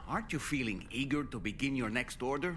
aren't you feeling eager to begin your next order?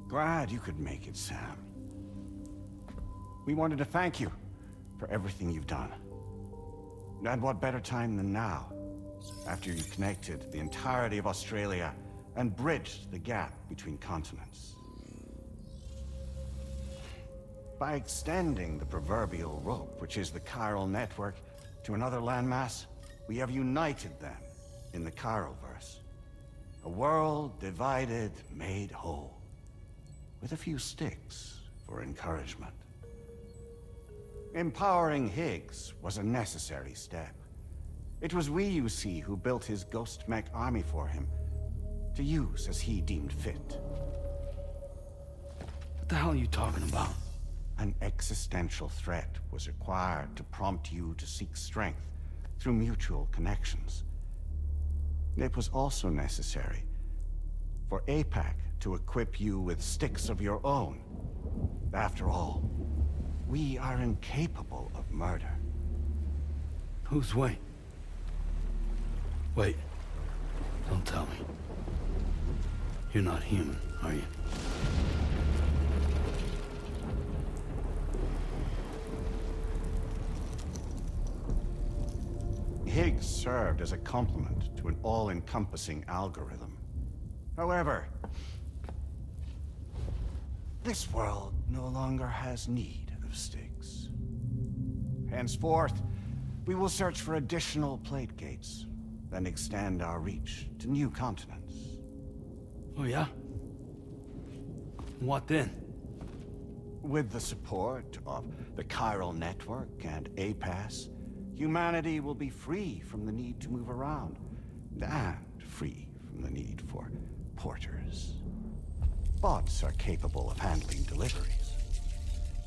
Glad you could make it, Sam. We wanted to thank you for everything you've done. And what better time than now, after you connected the entirety of Australia and bridged the gap between continents. By extending the proverbial rope, which is the chiral network, to another landmass, we have united them in the Chiralverse. A world divided, made whole. With a few sticks for encouragement. Empowering Higgs was a necessary step. It was we, you see, who built his ghost mech army for him, to use as he deemed fit. What the hell are you talking about? An existential threat was required to prompt you to seek strength through mutual connections. It was also necessary for APAC to equip you with sticks of your own. After all, we are incapable of murder. Who's Wayne? Wait. Don't tell me. You're not human, are you? Higgs served as a complement to an all-encompassing algorithm. However, this world no longer has need of sticks. Henceforth, we will search for additional plate gates, then extend our reach to new continents. Oh yeah? What then? With the support of the chiral network and APAS, humanity will be free from the need to move around, and free from the need for porters. Bots are capable of handling deliveries.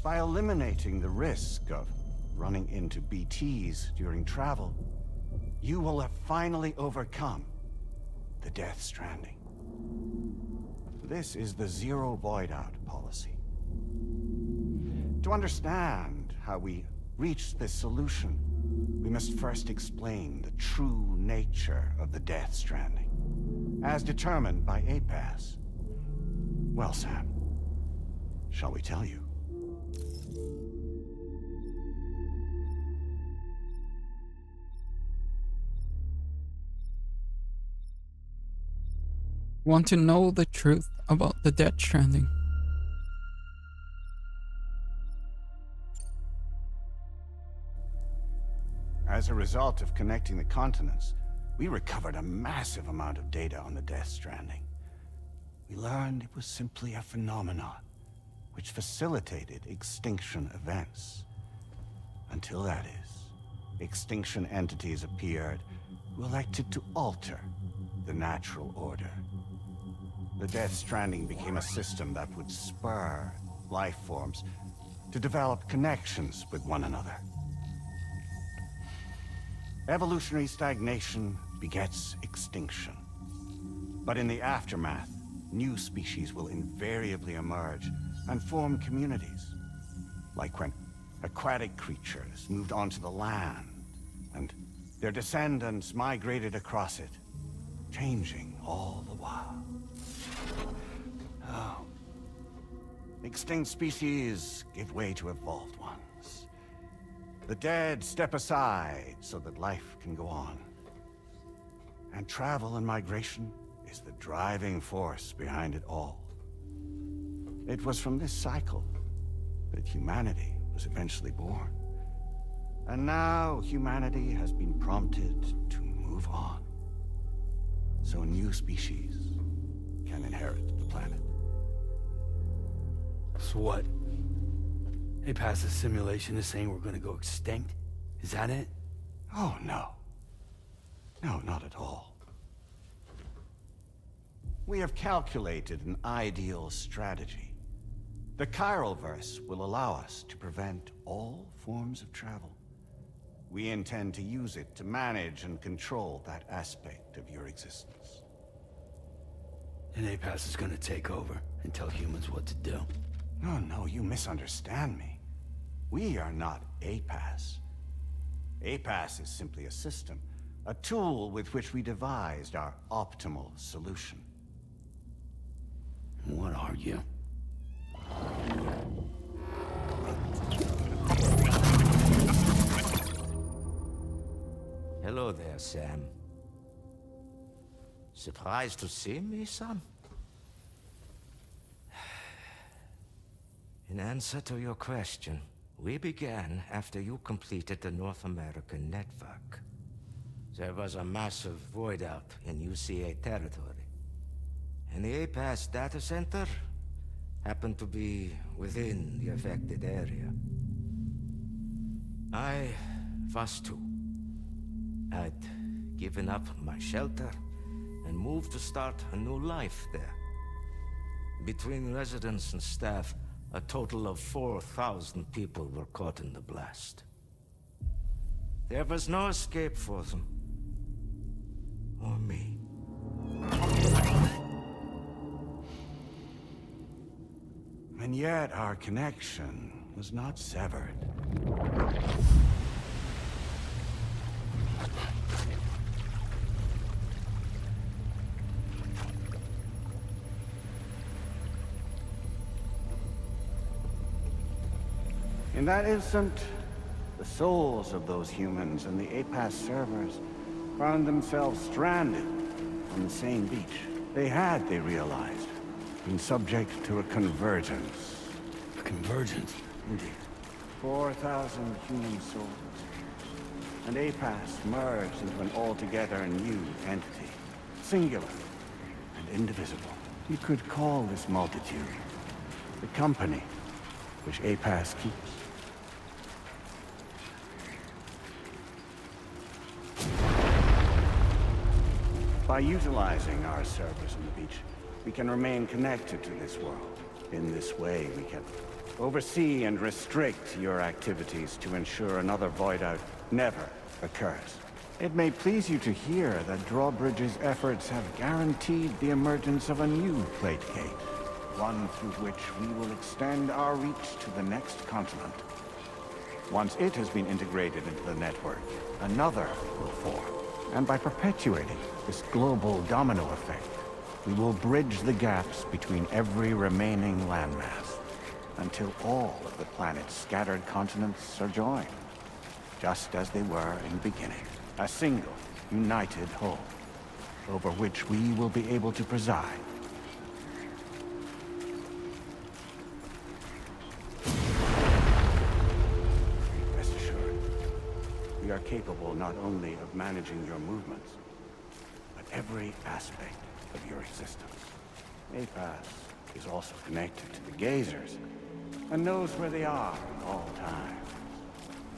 By eliminating the risk of running into BTs during travel, you will have finally overcome the Death Stranding. This is the Zero Void-Out policy. To understand how we reached this solution, we must first explain the true nature of the Death Stranding, as determined by APAS. Well, Sam, shall we tell you? Want to know the truth about the Death Stranding? As a result of connecting the continents, we recovered a massive amount of data on the Death Stranding. We learned it was simply a phenomenon which facilitated extinction events. Until that is, extinction entities appeared who elected to alter the natural order. The Death Stranding became a system that would spur life forms to develop connections with one another. Evolutionary stagnation begets extinction. But in the aftermath, new species will invariably emerge and form communities. Like when aquatic creatures moved onto the land, and their descendants migrated across it, changing all the while. Oh. Extinct species give way to evolved ones. The dead step aside so that life can go on. And travel and migration is the driving force behind it all. It was from this cycle that humanity was eventually born. And now humanity has been prompted to move on. So new species can inherit the planet. So what? They passed a simulation is saying we're gonna go extinct? Is that it? Oh, no. No, not at all. We have calculated an ideal strategy. The Chiralverse will allow us to prevent all forms of travel. We intend to use it to manage and control that aspect of your existence. And APAS is gonna take over and tell humans what to do. No, no, you misunderstand me. We are not APAS. APAS is simply a system, a tool with which we devised our optimal solution. What are you? Hello there, Sam. Surprised to see me, son? In answer to your question, we began after you completed the North American network. There was a massive void out in UCA territory, and the APAS data center happened to be within the affected area. I was too. I'd given up my shelter and moved to start a new life there. Between residents and staff, a total of 4,000 people were caught in the blast. There was no escape for them. Or me. And yet our connection was not severed. In that instant, the souls of those humans and the APAS servers found themselves stranded on the same beach. They realized, been subject to a convergence. A convergence? Indeed. 4,000 human souls. And APAS merged into an altogether new entity. Singular and indivisible. You could call this multitude the company which APAS keeps. By utilizing our servers on the beach, we can remain connected to this world. In this way, we can oversee and restrict your activities to ensure another void out never occurs. It may please you to hear that Drawbridge's efforts have guaranteed the emergence of a new plate gate, one through which we will extend our reach to the next continent. Once it has been integrated into the network, another will form. And by perpetuating this global domino effect, we will bridge the gaps between every remaining landmass until all of the planet's scattered continents are joined, just as they were in the beginning. A single, united whole, over which we will be able to preside. Rest assured, we are capable not only of managing your movements, but every aspect of your existence. APAS is also connected to the Gazers, and knows where they are at all times.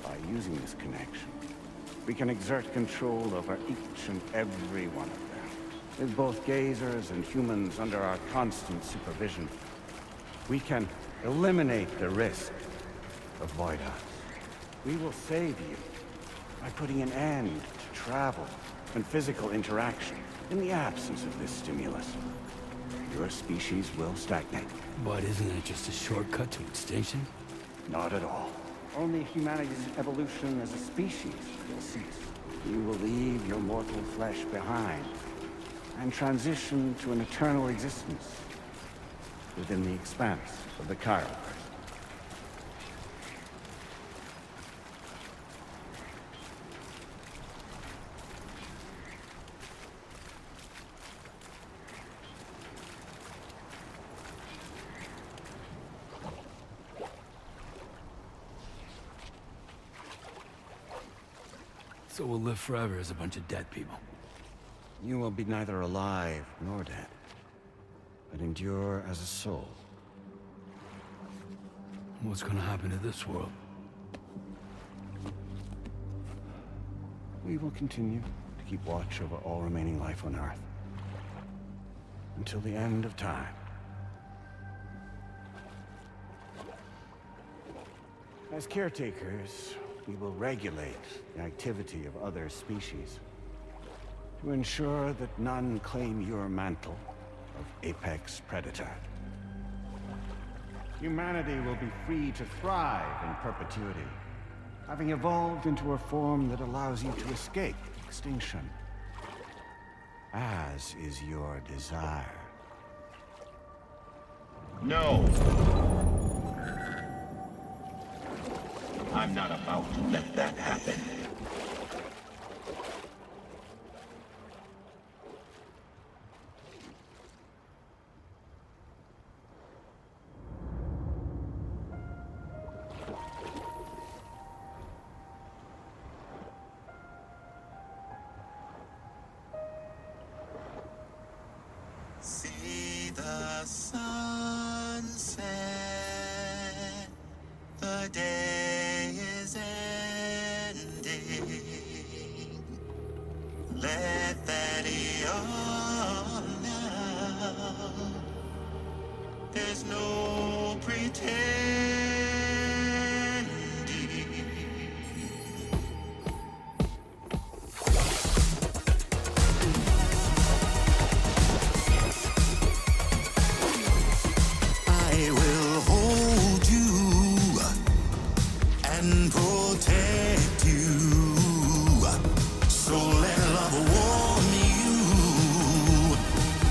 By using this connection, we can exert control over each and every one of them. With both Gazers and humans under our constant supervision, we can eliminate the risk of void outs. We will save you by putting an end to travel and physical interaction. In the absence of this stimulus, your species will stagnate. But isn't it just a shortcut to extinction? Not at all. Only humanity's evolution as a species will cease. You will leave your mortal flesh behind and transition to an eternal existence within the expanse of the Chiralverse. So we'll live forever as a bunch of dead people. You will be neither alive nor dead, but endure as a soul. What's gonna happen to this world? We will continue to keep watch over all remaining life on Earth. Until the end of time. As caretakers, we will regulate the activity of other species to ensure that none claim your mantle of apex predator. Humanity will be free to thrive in perpetuity, having evolved into a form that allows you to escape extinction, as is your desire. No! I'm not about to let that happen. See the sunset, the day is ending. Let that yawn now. There's no pretending. I will hold you and protect you. So let love warm you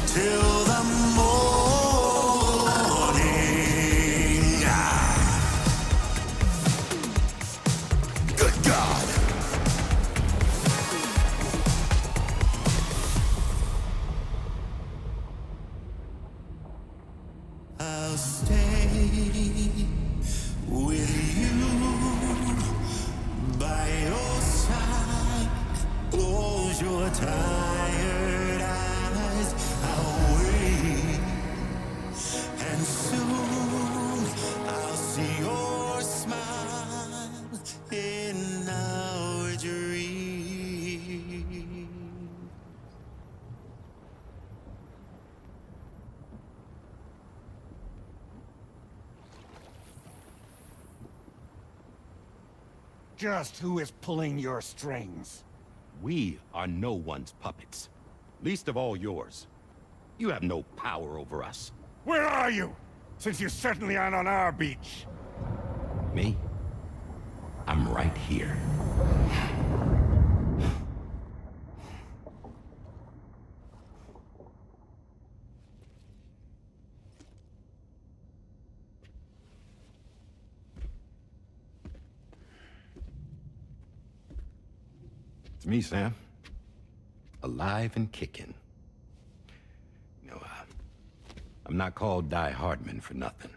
till the morning. Good God. I'll stay with you by your side. Close your tired eyes. I'll wait, and soon I'll see your smile in our dream. Just who is pulling your strings? We are no one's puppets. Least of all yours. You have no power over us. Where are you? Since you certainly aren't on our beach. Me? I'm right here. It's me, Sam. Alive and kicking. No, I'm not called Die Hardman for nothing.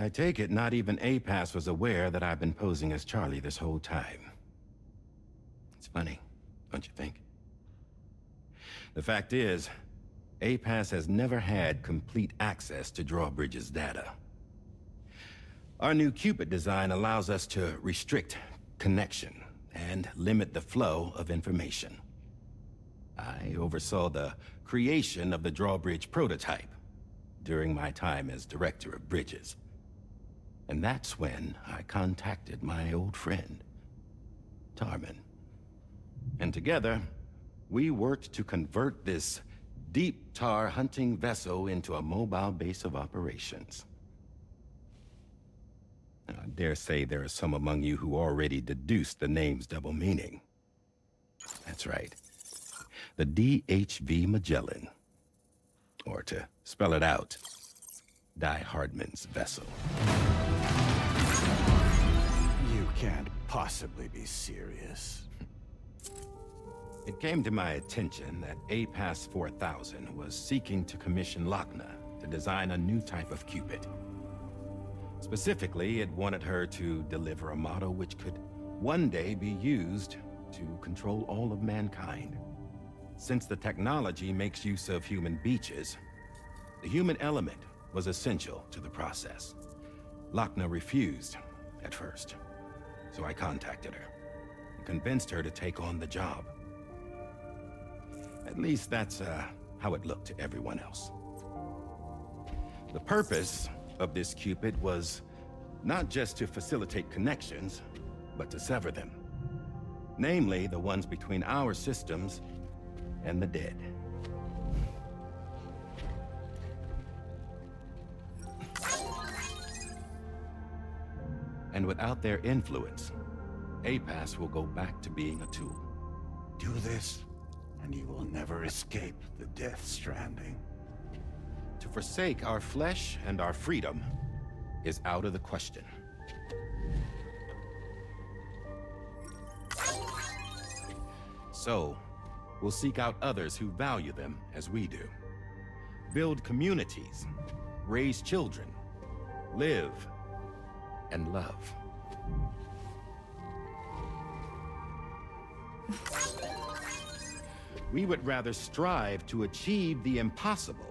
I take it not even APAS was aware that I've been posing as Charlie this whole time. It's funny, don't you think? The fact is, APAS has never had complete access to Drawbridge's data. Our new Cupid design allows us to restrict connection and limit the flow of information. I oversaw the creation of the Drawbridge prototype during my time as Director of Bridges. And that's when I contacted my old friend, Tarman. And together, we worked to convert this deep tar hunting vessel into a mobile base of operations. Now, I dare say there are some among you who already deduced the name's double meaning. That's right. The DHV Magellan. Or to spell it out, Die Hardman's vessel. You can't possibly be serious. It came to my attention that APAS 4000 was seeking to commission Lochna to design a new type of Cupid. Specifically, it wanted her to deliver a motto which could one day be used to control all of mankind. Since the technology makes use of human beaches, the human element was essential to the process. Lochner refused at first, so I contacted her and convinced her to take on the job. At least that's how it looked to everyone else. The purpose of this Cupid was not just to facilitate connections, but to sever them. Namely, the ones between our systems and the dead. And without their influence, APAS will go back to being a tool. Do this, and you will never escape the Death Stranding. To forsake our flesh and our freedom is out of the question. So, we'll seek out others who value them as we do. Build communities, raise children, live, and love. We would rather strive to achieve the impossible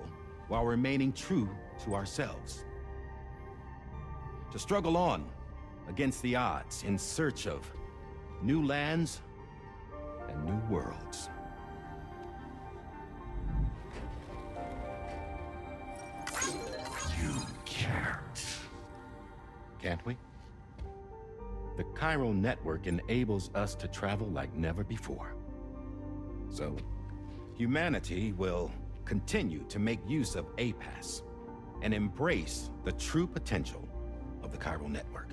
while remaining true to ourselves. To struggle on against the odds in search of new lands and new worlds. You can't. Can't we? The chiral network enables us to travel like never before. So, humanity will continue to make use of APAS and embrace the true potential of the chiral network.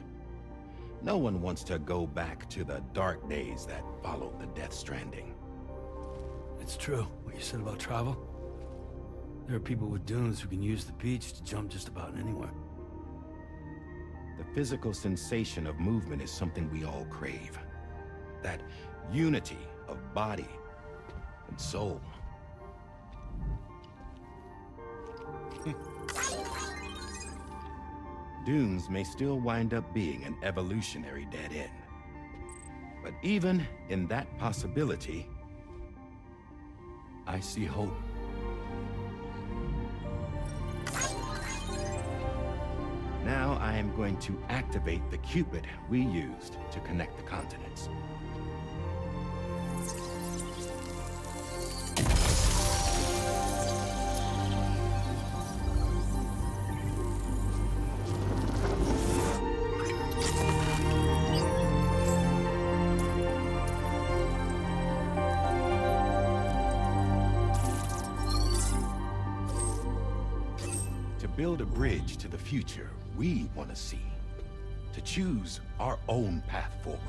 No one wants to go back to the dark days that followed the Death Stranding. It's true, what you said about travel. There are people with dunes who can use the beach to jump just about anywhere. The physical sensation of movement is something we all crave. That unity of body and soul. Dunes may still wind up being an evolutionary dead end. But even in that possibility, I see hope. Now I am going to activate the Cupid we used to connect the continents. To build a bridge to the future we want to see, to choose our own path forward.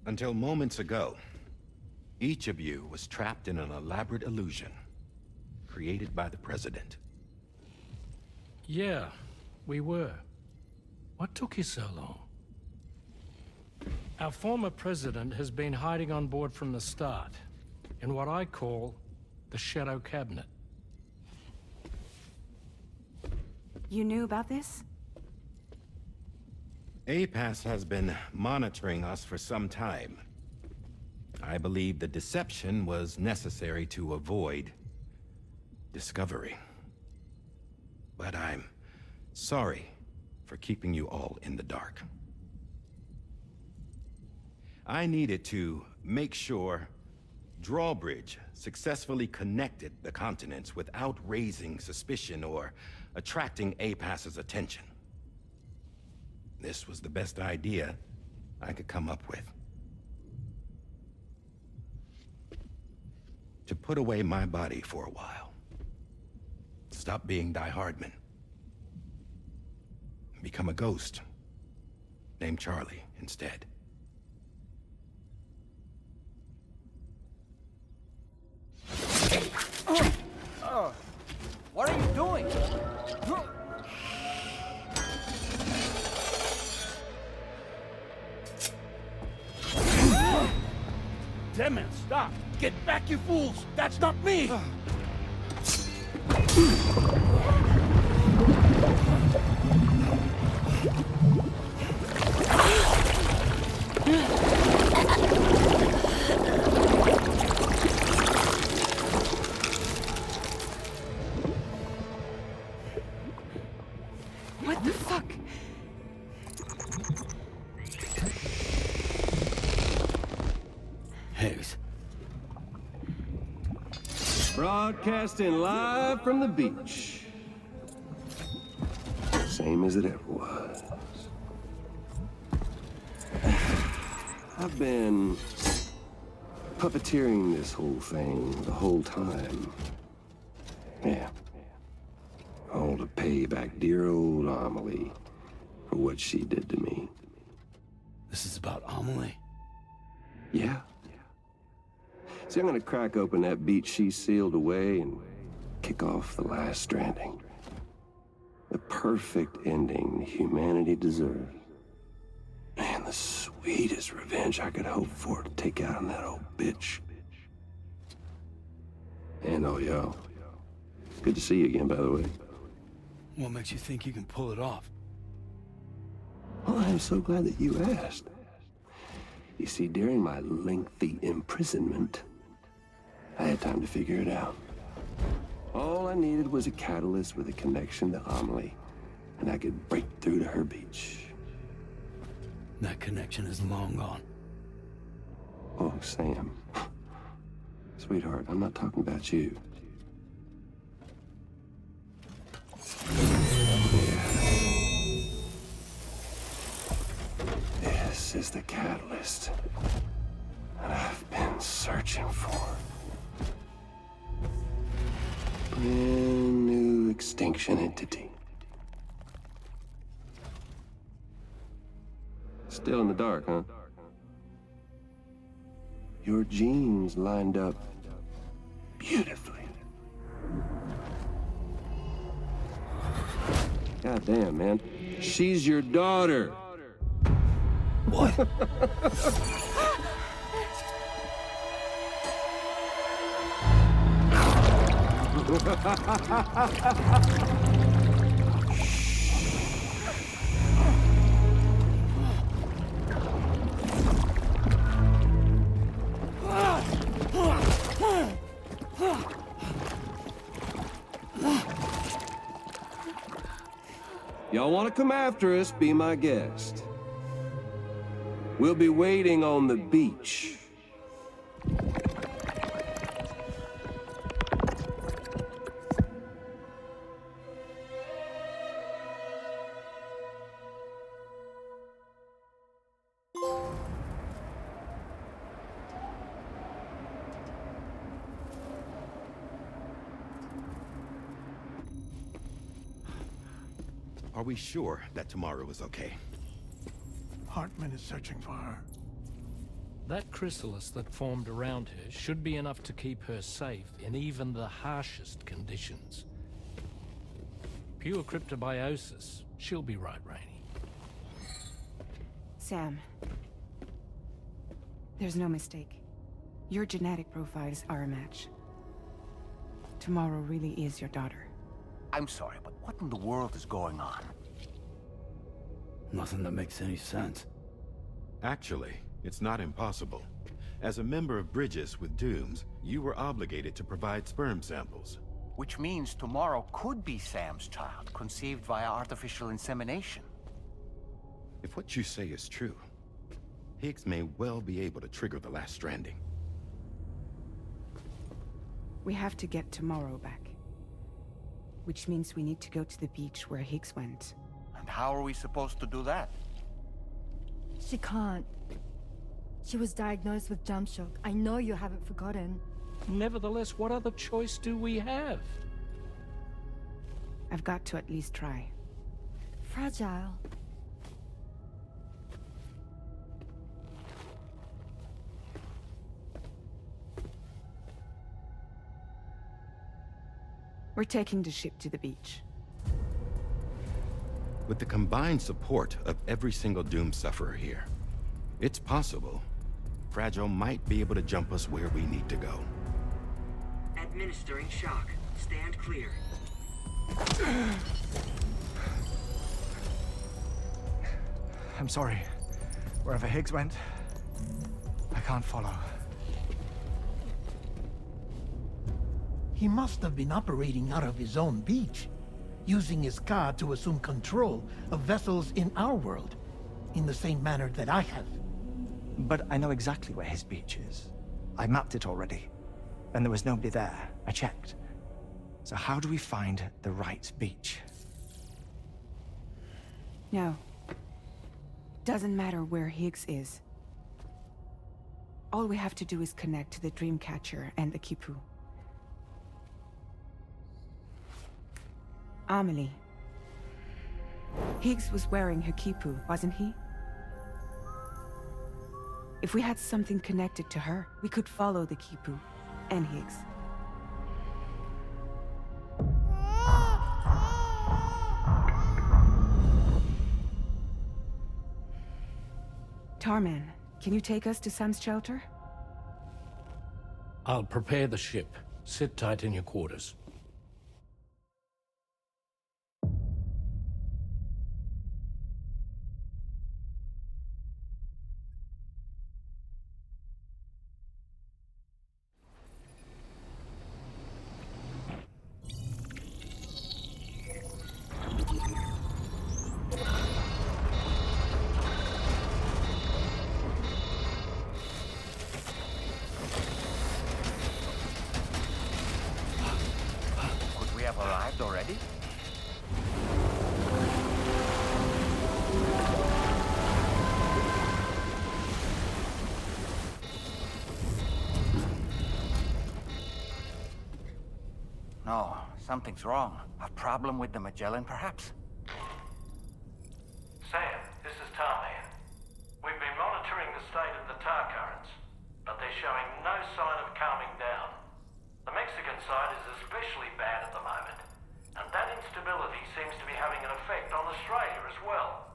Until moments ago, each of you was trapped in an elaborate illusion created by the President. Yeah, we were. What took you so long? Our former president has been hiding on board from the start, in what I call the Shadow Cabinet. You knew about this? APAS has been monitoring us for some time. I believe the deception was necessary to avoid discovery. But I'm sorry for keeping you all in the dark. I needed to make sure Drawbridge successfully connected the continents without raising suspicion or attracting APAS's attention. This was the best idea I could come up with. To put away my body for a while. Stop being Die Hardman. Become a ghost. Named Charlie instead. What are you doing? That man, stop! Get back, you fools! That's not me! What the fuck? Higgs. Broadcasting live from the beach. Same as it ever was. I've been puppeteering this whole thing the whole time. Yeah. All to pay back dear old Amelie for what she did to me. This is about Amelie? Yeah. See, I'm gonna crack open that beach she sealed away and kick off the last stranding. The perfect ending humanity deserves. And the sweetest revenge I could hope for to take out on that old bitch. And oh, yo. Good to see you again, by the way. What makes you think you can pull it off? Well, I'm so glad that you asked. You see, during my lengthy imprisonment, I had time to figure it out. All I needed was a catalyst with a connection to Amelie, and I could break through to her beach. That connection is long gone. Oh, Sam. Sweetheart, I'm not talking about you. This is the catalyst that I've been searching for. Brand new extinction entity. Still in the dark, huh? Your genes lined up beautifully. God damn, man. She's your daughter. What? Y'all want to come after us, be my guest. We'll be waiting on the beach. Are we sure that tomorrow is okay? Hartman is searching for her. That chrysalis that formed around her should be enough to keep her safe in even the harshest conditions. Pure cryptobiosis. She'll be right, Rainey. Sam. There's no mistake. Your genetic profiles are a match. Tomorrow really is your daughter. I'm sorry, but what in the world is going on? Nothing that makes any sense. Actually, it's not impossible. As a member of Bridges with Dooms, you were obligated to provide sperm samples. Which means tomorrow could be Sam's child, conceived via artificial insemination. If what you say is true, Higgs may well be able to trigger the last stranding. We have to get tomorrow back. Which means we need to go to the beach where Higgs went. And how are we supposed to do that? She can't. She was diagnosed with jump shock. I know you haven't forgotten. Nevertheless, what other choice do we have? I've got to at least try. Fragile. We're taking the ship to the beach. With the combined support of every single Doom sufferer here, it's possible Fragile might be able to jump us where we need to go. Administering shock. Stand clear. I'm sorry. Wherever Higgs went, I can't follow. He must have been operating out of his own beach, using his car to assume control of vessels in our world, in the same manner that I have. But I know exactly where his beach is. I mapped it already, and there was nobody there. I checked. So how do we find the right beach? No. Doesn't matter where Higgs is. All we have to do is connect to the Dreamcatcher and the Kipu. Amelie. Higgs was wearing her Kipu, wasn't he? If we had something connected to her, we could follow the Kipu and Higgs. Tarman, can you take us to Sam's shelter? I'll prepare the ship. Sit tight in your quarters. Could we have arrived already? No, something's wrong. A problem with the Magellan, perhaps? Sam, this is Tarman. We've been monitoring the state of the tar currents, but they're showing no sign of calming down. The Mexican side is especially bad at the moment, and that instability seems to be having an effect on Australia as well.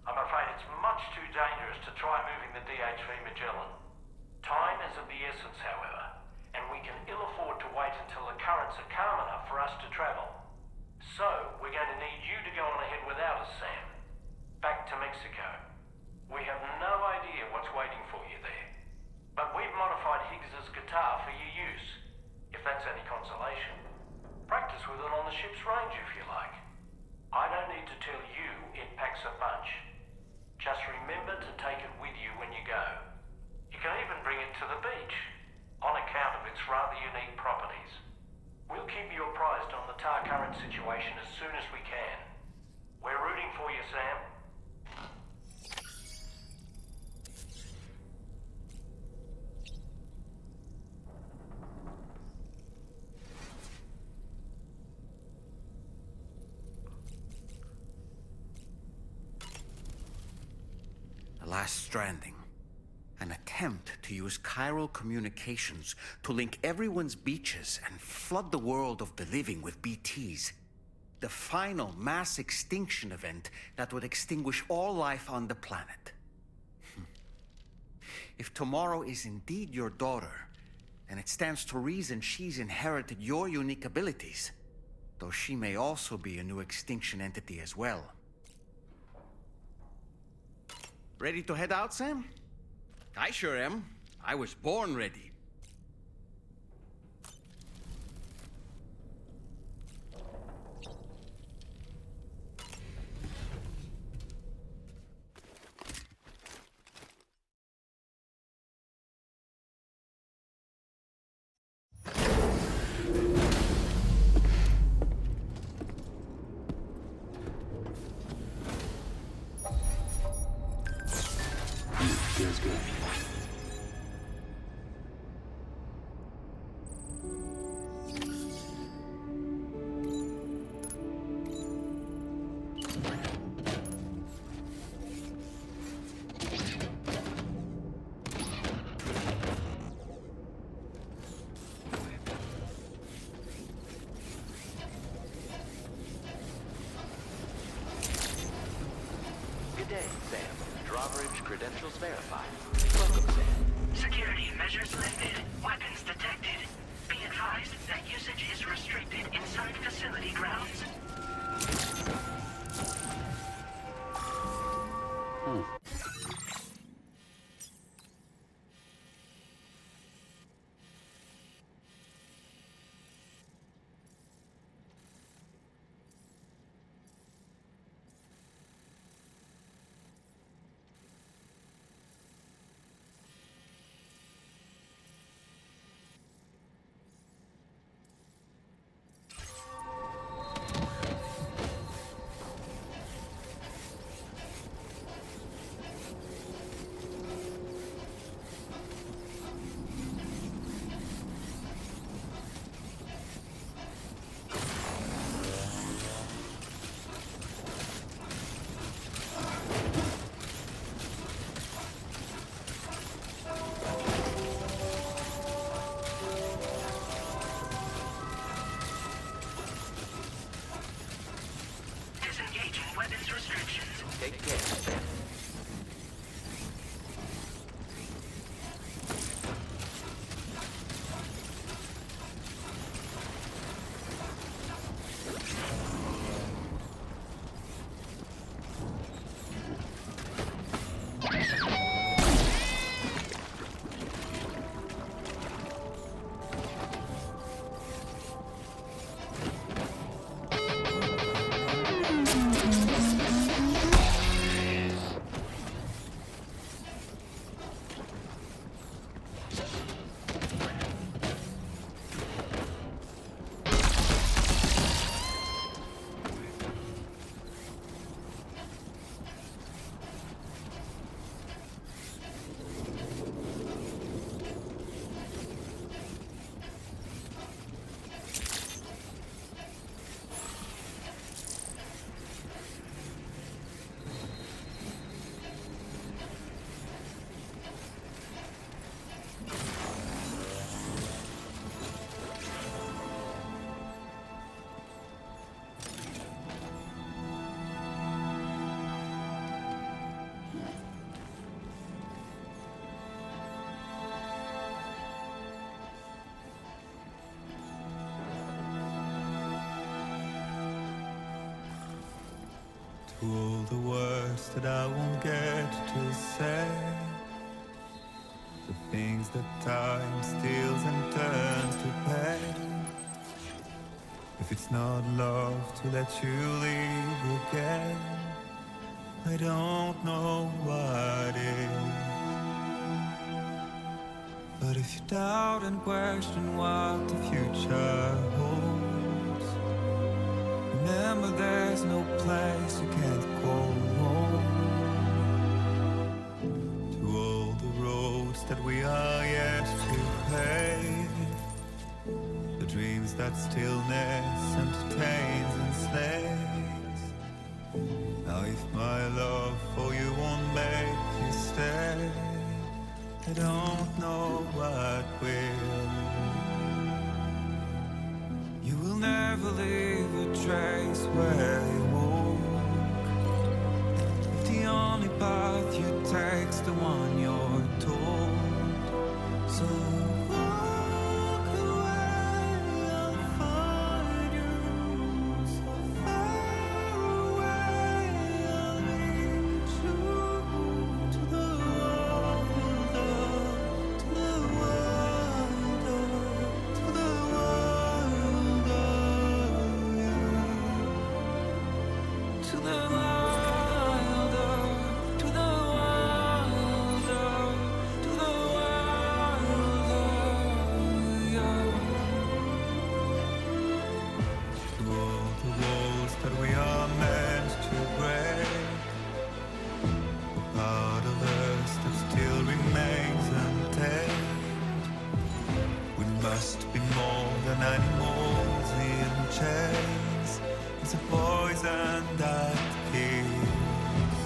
I'm afraid it's much too dangerous to try moving the DHV Magellan. Time is of the essence, however, and we can ill afford to wait until the currents are calm enough for us to travel. So, we're going to need you to go on ahead without us, Sam. Back to Mexico. We have no idea what's waiting for you there. But we've modified Higgs's guitar for your use, if that's any consolation. Practice with it on the ship's range if you like. I don't need to tell you it packs a punch. Just remember to take it with you when you go. You can even bring it to the beach, on account of its rather unique properties. We'll keep you apprised on the tar current situation as soon as we can. We're rooting for you, Sam. The last stranding. An attempt to use chiral communications to link everyone's beaches and flood the world of the living with BTs. The final mass extinction event that would extinguish all life on the planet. If tomorrow is indeed your daughter, then it stands to reason she's inherited your unique abilities, though she may also be a new extinction entity as well. Ready to head out, Sam? I sure am. I was born ready. Feels good. Good day, Sam. Drawbridge credentials verified. Welcome, Sam. Security measures lifted. Weapons detected. Be advised that usage is restricted inside facility grounds. Disengaging weapons restrictions. Take care. To all the words that I won't get to say, the things that time steals and turns to pain. If it's not love to let you leave again, I don't know what is. But if you doubt and question what the future holds, remember there's no place you can't call home. To all the roads that we are yet to pave, the dreams that stillness entertains and slays. Now if my love for you won't make you stay, I don't know what will. You will never leave a trace where you walk. If the only path you take's the one you're told. So walk away, I'll find you. So far away, I'll lead you to the world, to the world, to the world. To the wilder, to the wilder, to the wilder, yeah. To all the walls that we are meant to break, the part of us that still remains untamed. We must be more than animals in chains. It's a poison that kills.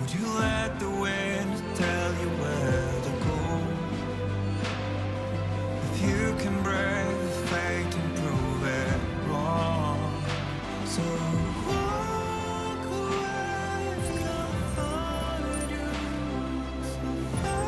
Would you let the wind tell you where to go? If you can brave fate and prove it wrong, so walk away, I'll find you. So far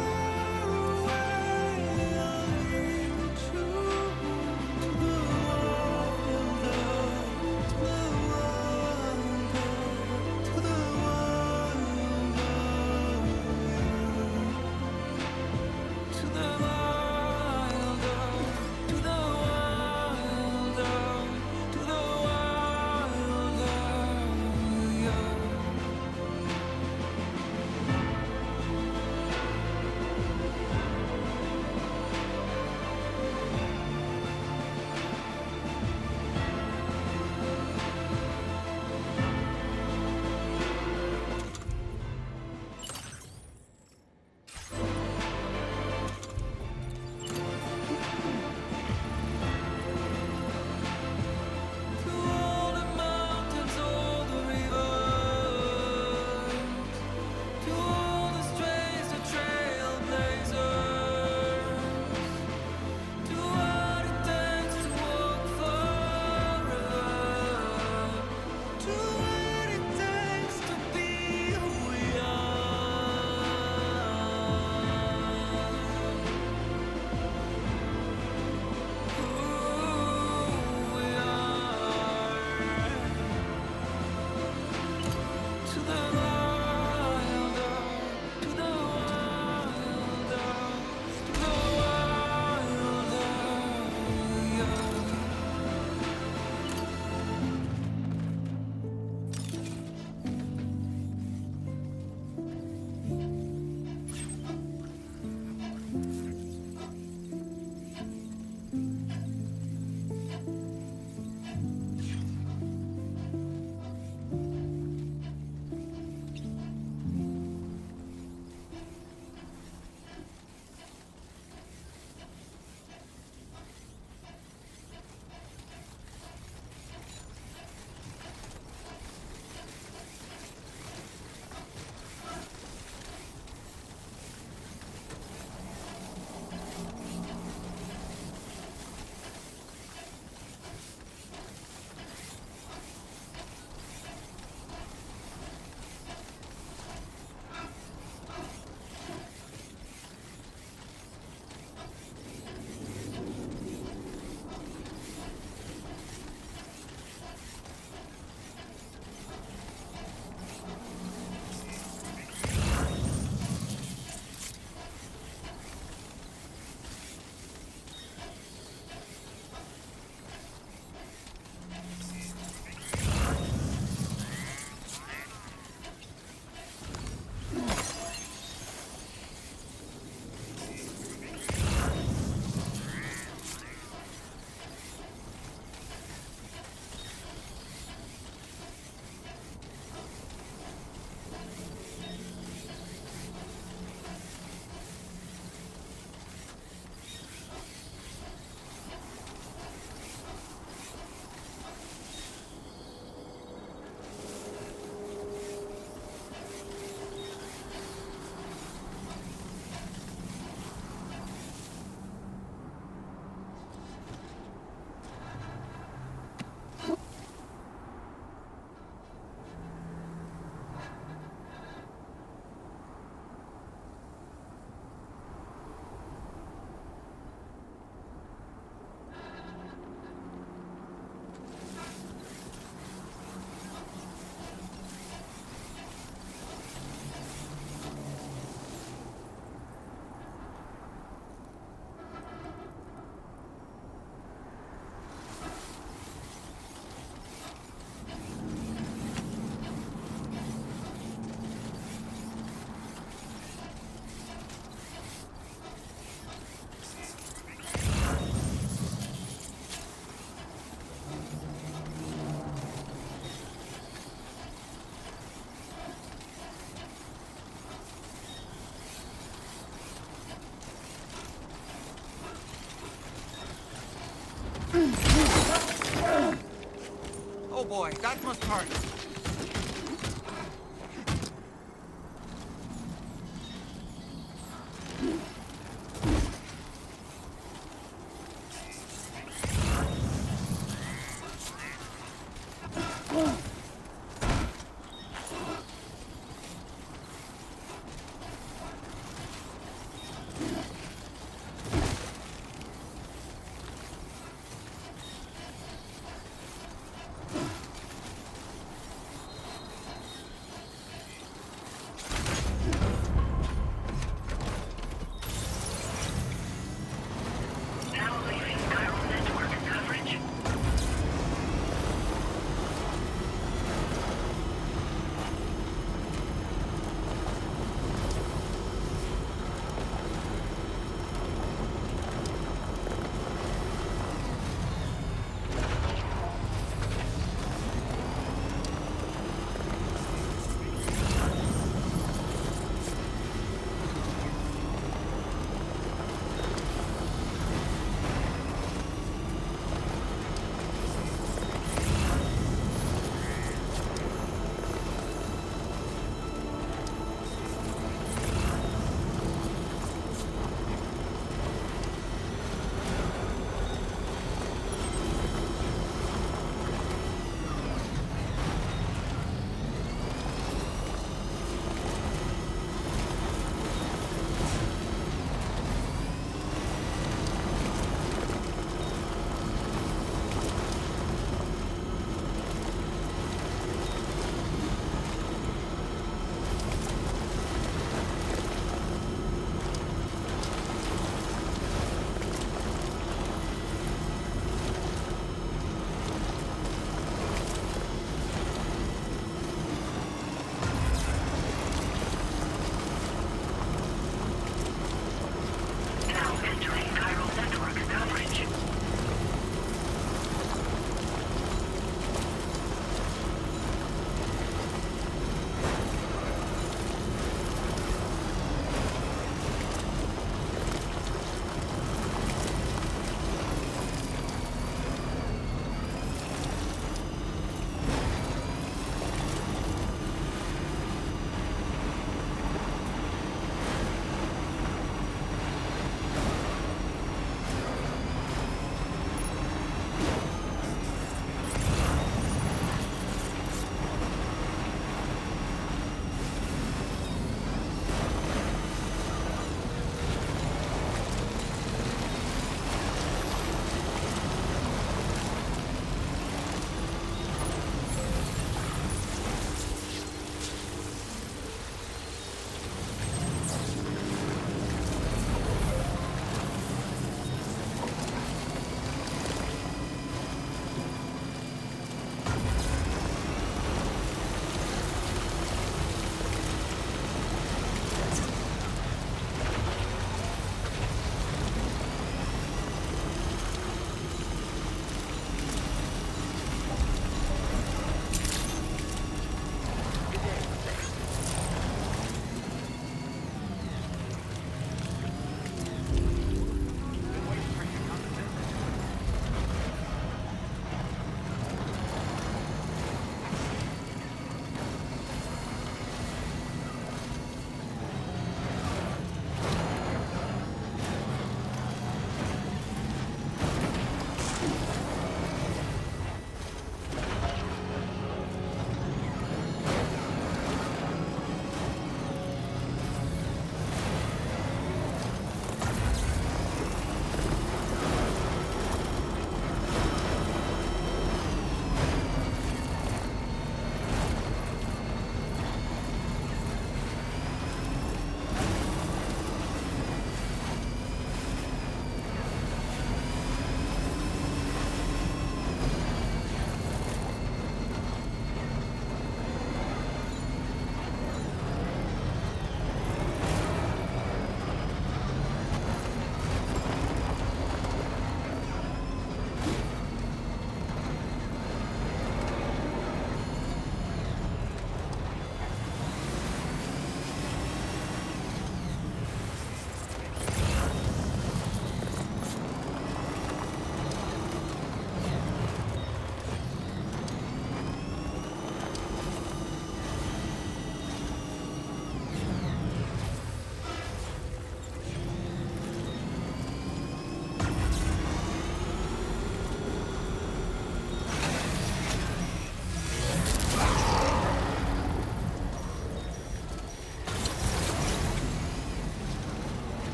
boy, that must hurt.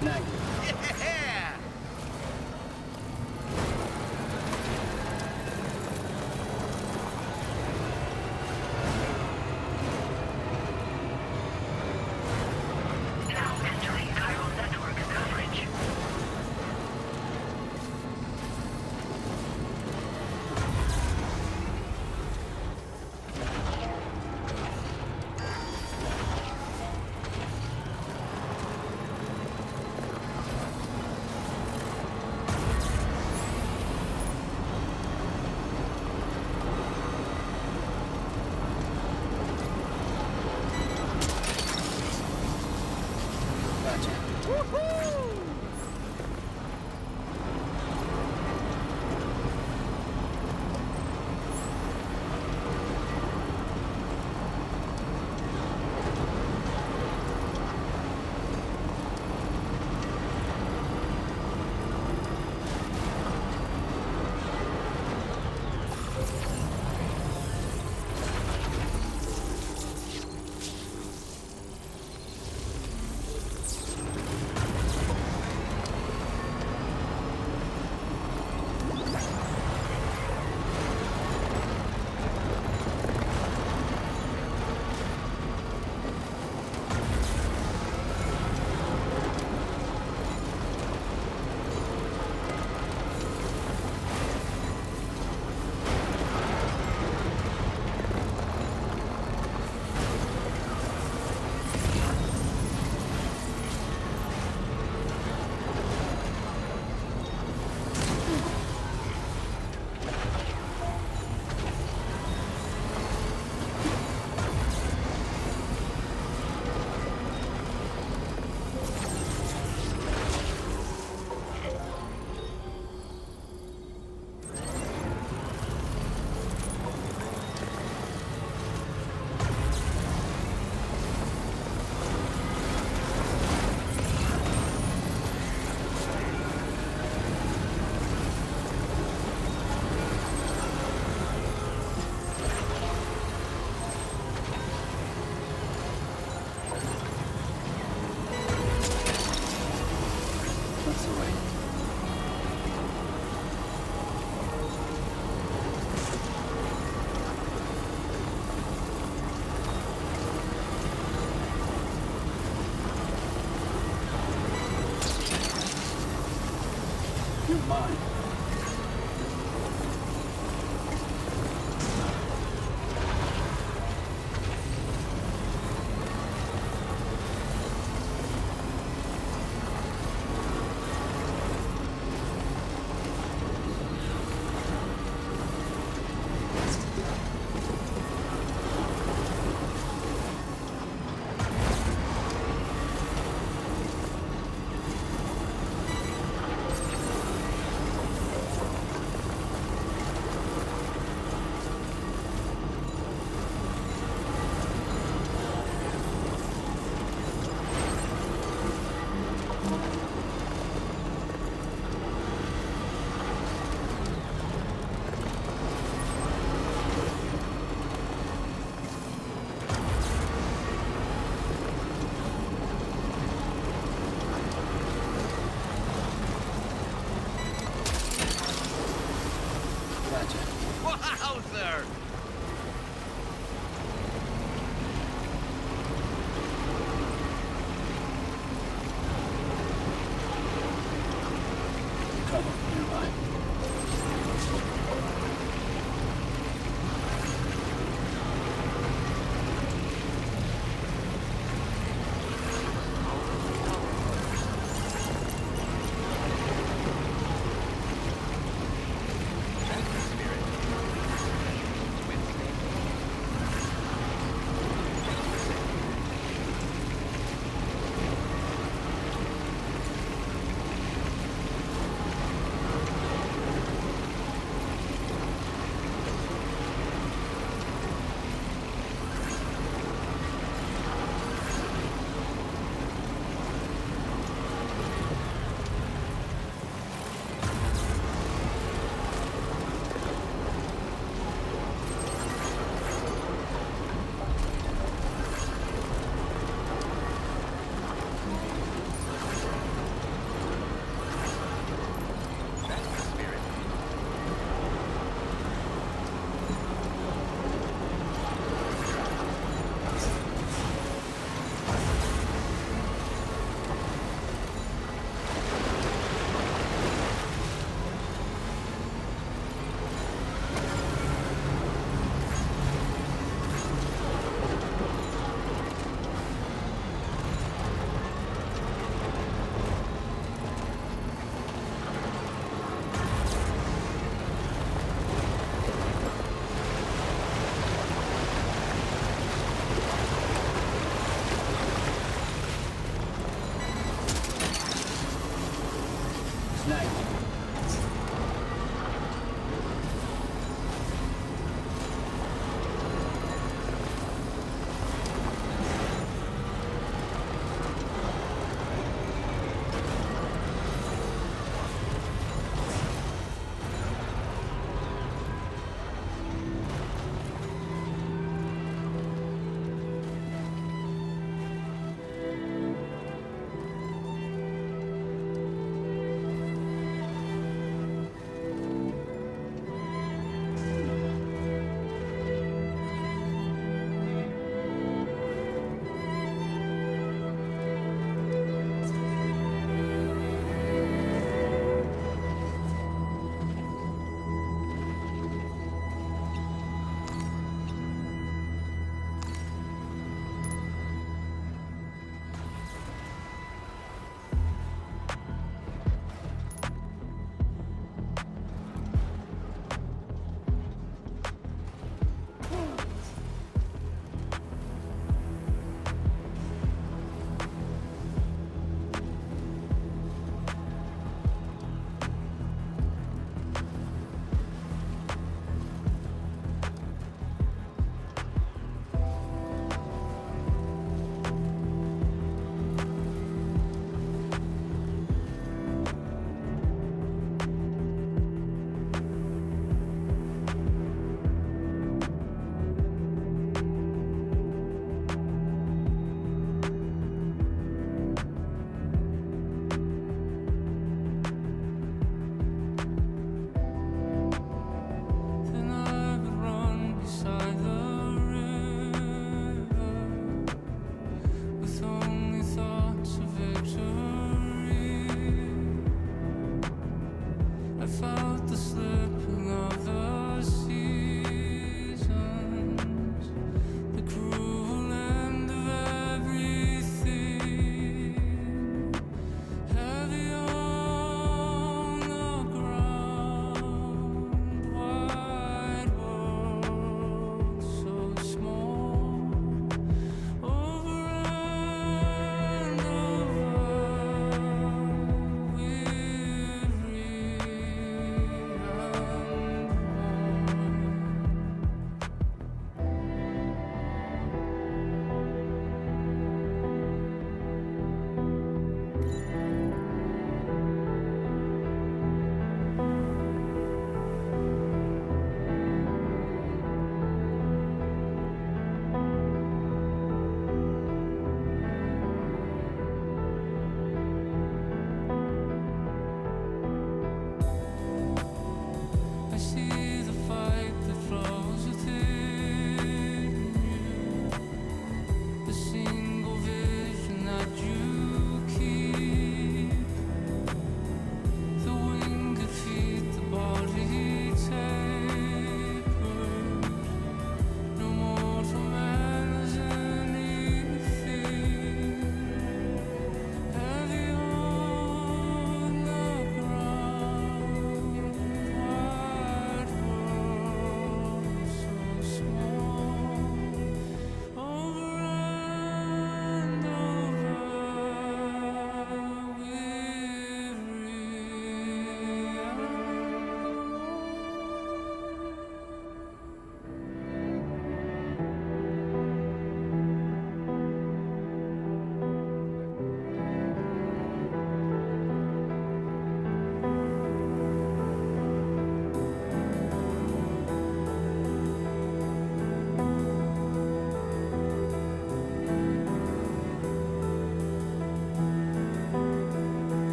Snag. Yeah! Now entering chiral network coverage. Wowzer!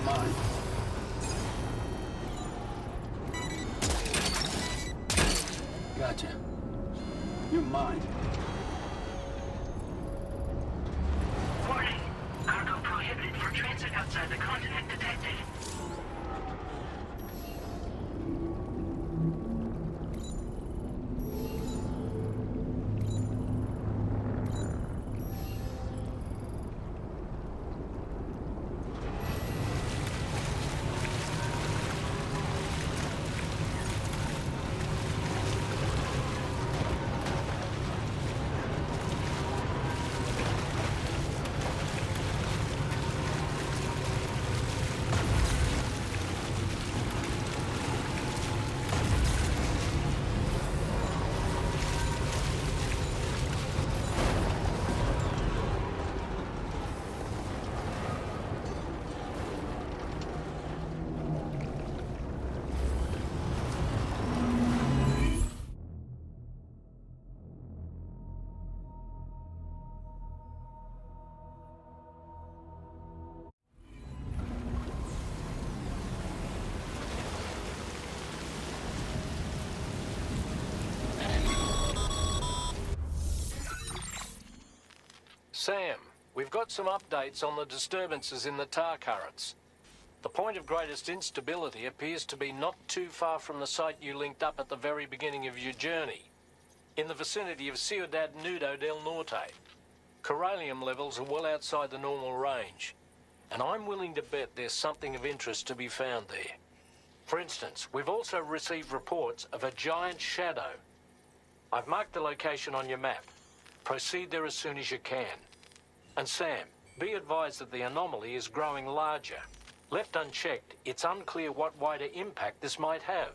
mine. Gotcha. You're mine. Warning. Cargo prohibited for transit outside the continent detected. Sam, we've got some updates on the disturbances in the tar currents. The point of greatest instability appears to be not too far from the site you linked up at the very beginning of your journey, in the vicinity of Ciudad Nudo del Norte. Corallium levels are well outside the normal range, and I'm willing to bet there's something of interest to be found there. For instance, we've also received reports of a giant shadow. I've marked the location on your map. Proceed there as soon as you can. And Sam, be advised that the anomaly is growing larger. Left unchecked, it's unclear what wider impact this might have.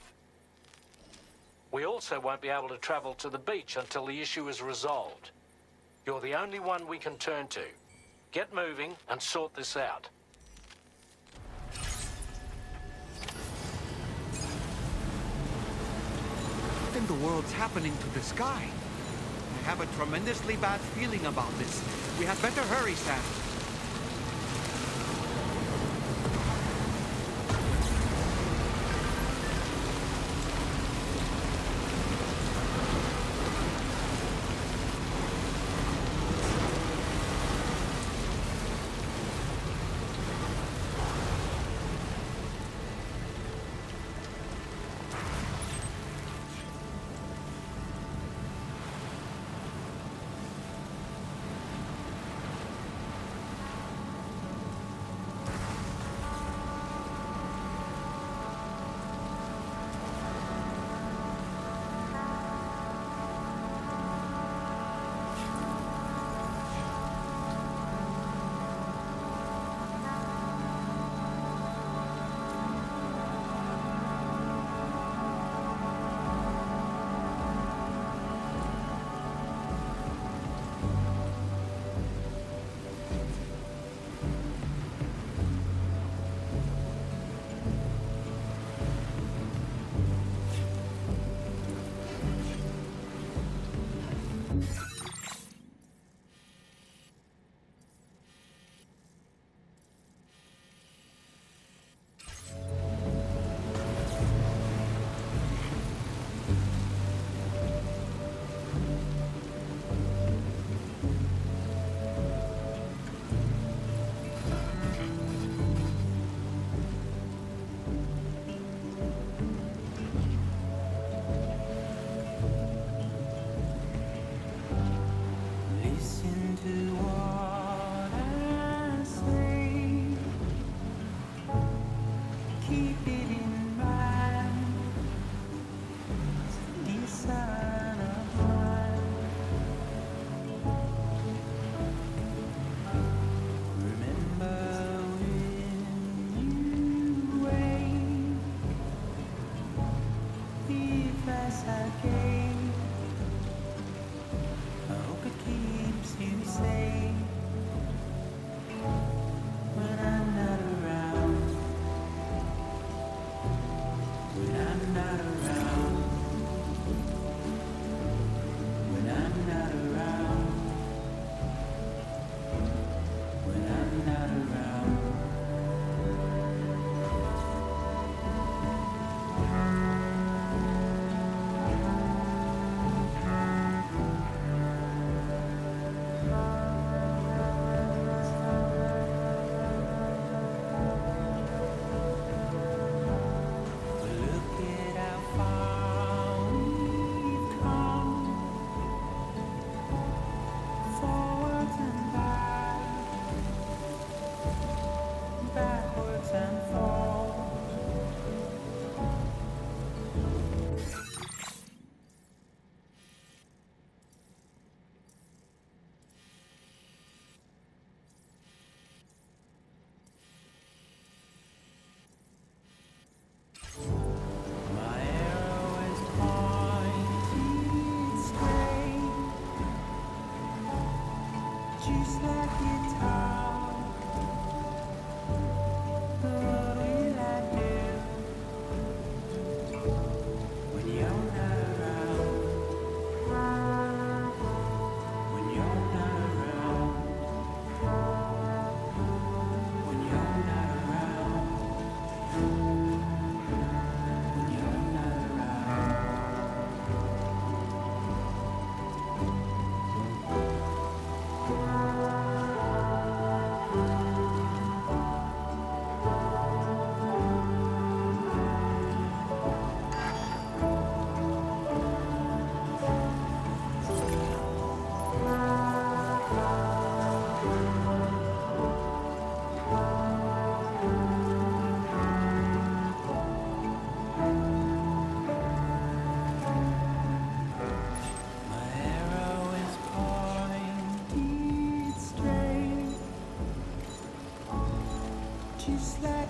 We also won't be able to travel to the beach until the issue is resolved. You're the only one we can turn to. Get moving and sort this out. What in the world's happening to the sky? I have a tremendously bad feeling about this. We had better hurry, Sam.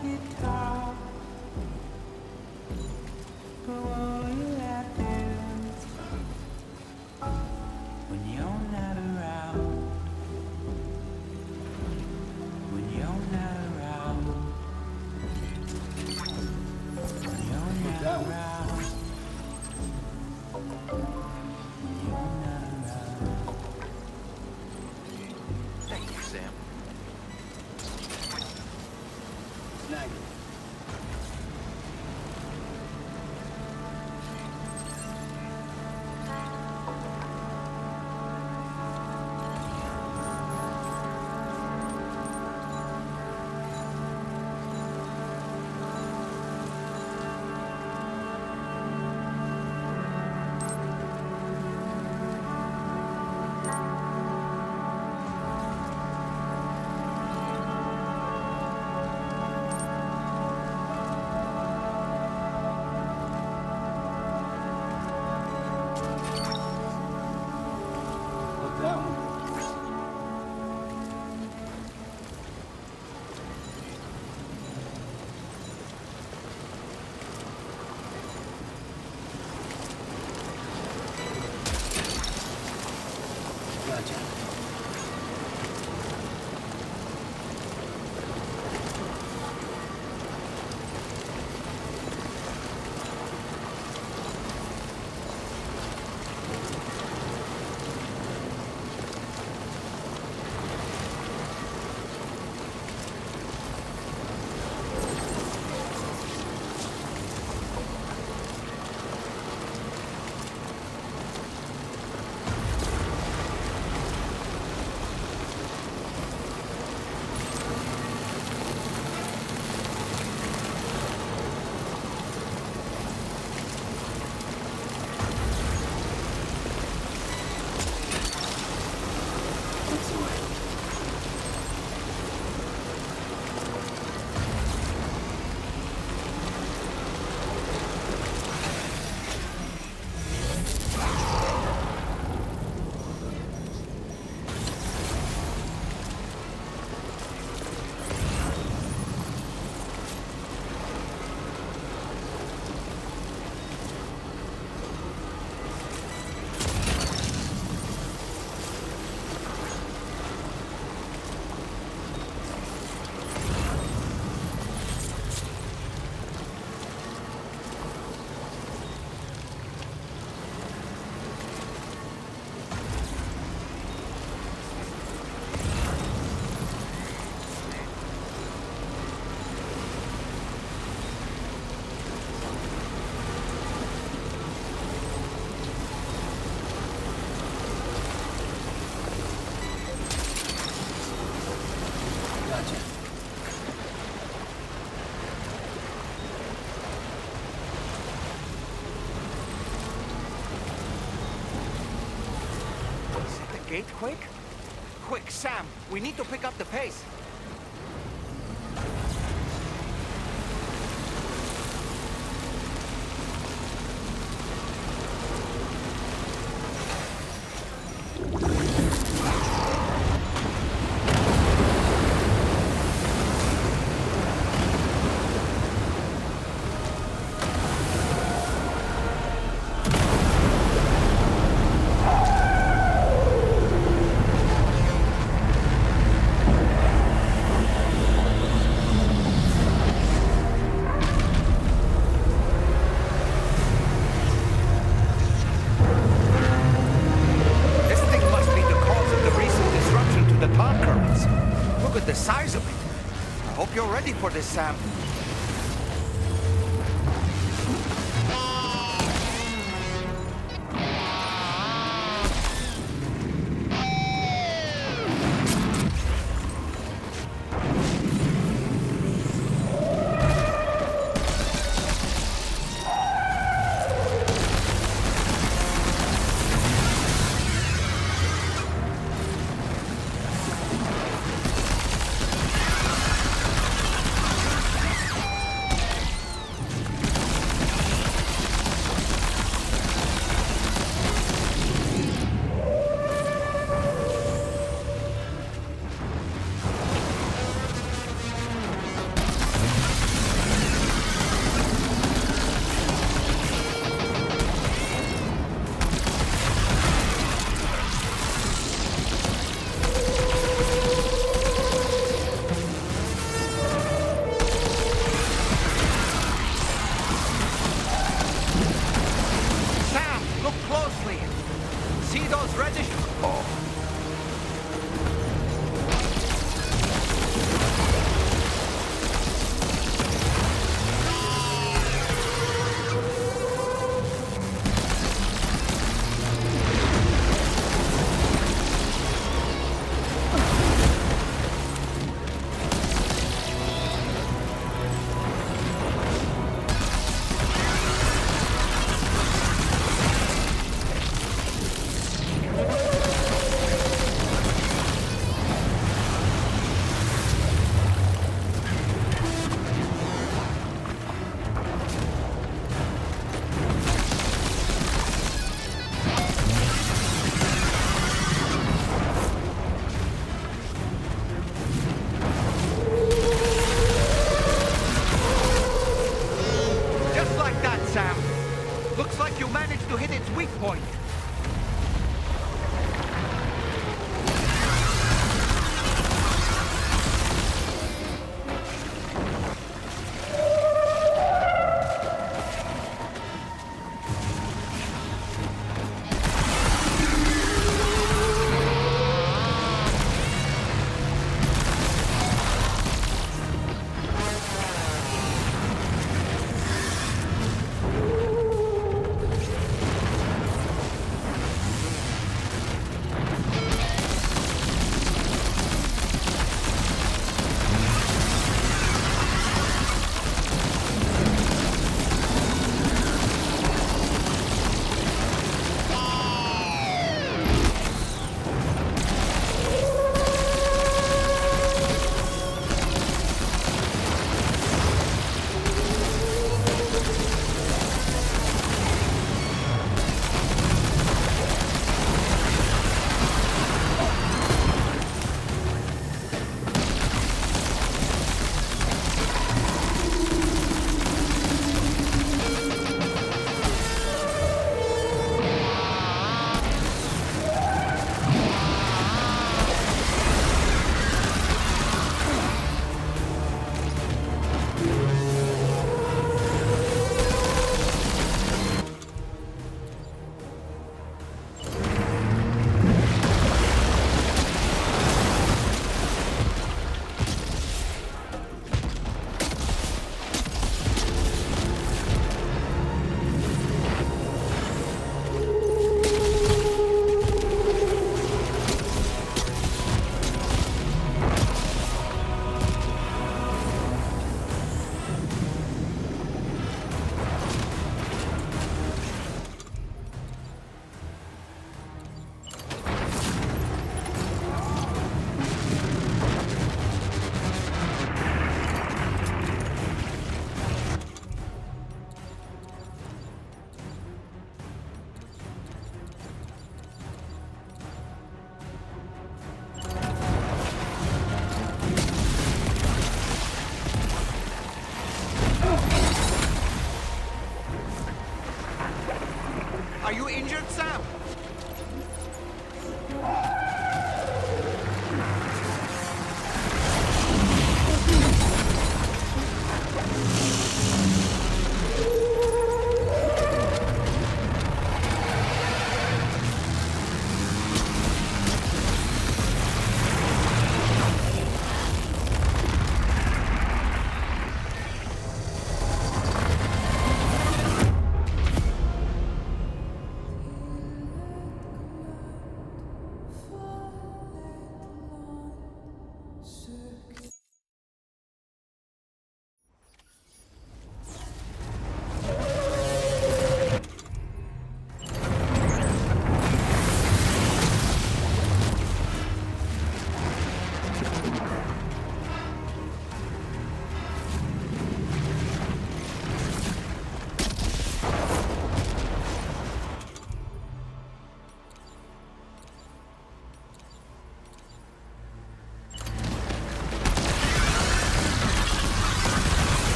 guitar. But won't you let dance when you're not around? When you're not around. When you're not around. When you're not around. Thank you, Sam. Snag it. Gate quick? Quick, Sam, we need to pick up the pace. The size of it. I hope you're ready for this, Sam. managed to hit its weak point. Are you injured, Sam?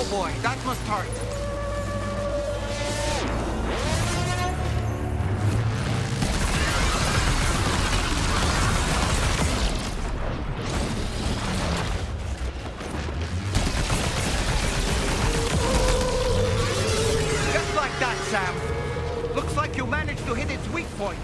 Boy, that must hurt. Just like that, Sam. Looks like you managed to hit its weak point.